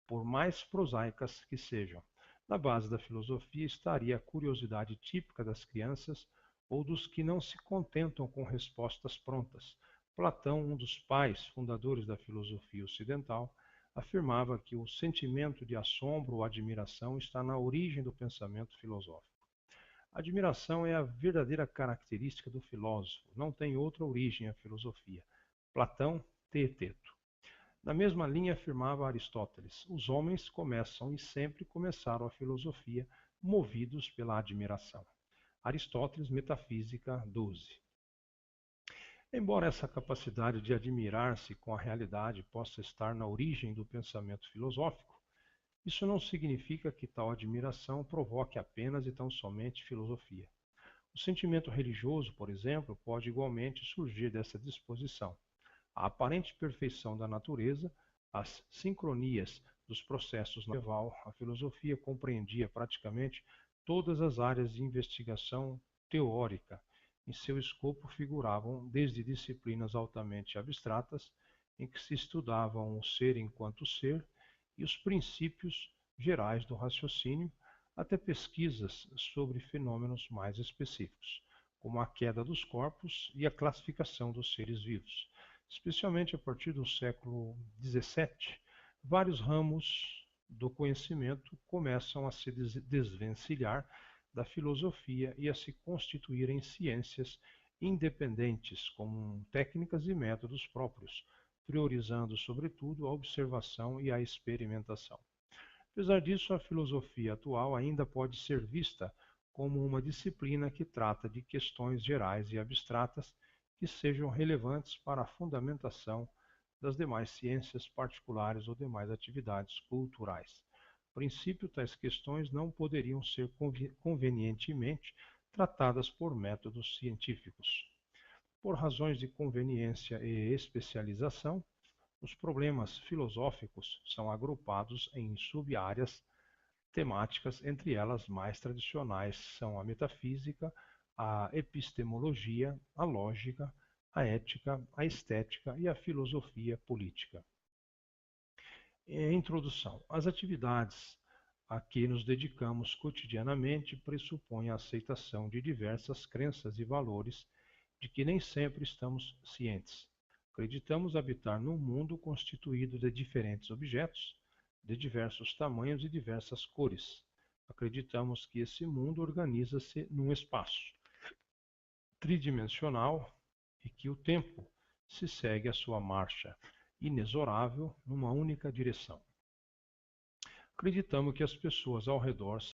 por mais prosaicas que sejam. Na base da filosofia estaria a curiosidade típica das crianças ou dos que não se contentam com respostas prontas. Platão, um dos pais fundadores da filosofia ocidental, afirmava que o sentimento de assombro ou admiração está na origem do pensamento filosófico. A admiração é a verdadeira característica do filósofo, não tem outra origem a filosofia. Platão, Teeteto. Na mesma linha afirmava Aristóteles: os homens começam e sempre começaram a filosofia movidos pela admiração. Aristóteles, Metafísica 12. Embora essa capacidade de admirar-se com a realidade possa estar na origem do pensamento filosófico, isso não significa que tal admiração provoque apenas e tão somente filosofia. O sentimento religioso, por exemplo, pode igualmente surgir dessa disposição. A aparente perfeição da natureza, as sincronias dos processos medieval, a filosofia compreendia praticamente todas as áreas de investigação teórica. Em seu escopo figuravam desde disciplinas altamente abstratas, em que se estudavam o ser enquanto ser e os princípios gerais do raciocínio, até pesquisas sobre fenômenos mais específicos, como a queda dos corpos e a classificação dos seres vivos. Especialmente a partir do século XVII, vários ramos do conhecimento começam a se desvencilhar da filosofia e a se constituir em ciências independentes, com técnicas e métodos próprios, priorizando, sobretudo, a observação e a experimentação. Apesar disso, a filosofia atual ainda pode ser vista como uma disciplina que trata de questões gerais e abstratas que sejam relevantes para a fundamentação das demais ciências particulares ou demais atividades culturais. A princípio, tais questões não poderiam ser convenientemente tratadas por métodos científicos. Por razões de conveniência e especialização, os problemas filosóficos são agrupados em sub-áreas temáticas, entre elas mais tradicionais são a metafísica, a epistemologia, a lógica, a ética, a estética e a filosofia política. Introdução. As atividades a que nos dedicamos cotidianamente pressupõem a aceitação de diversas crenças e valores de que nem sempre estamos cientes. Acreditamos habitar num mundo constituído de diferentes objetos, de diversos tamanhos e diversas cores. Acreditamos que esse mundo organiza-se num espaço tridimensional e que o tempo se segue a sua marcha inexorável numa única direção. Acreditamos que as pessoas ao redor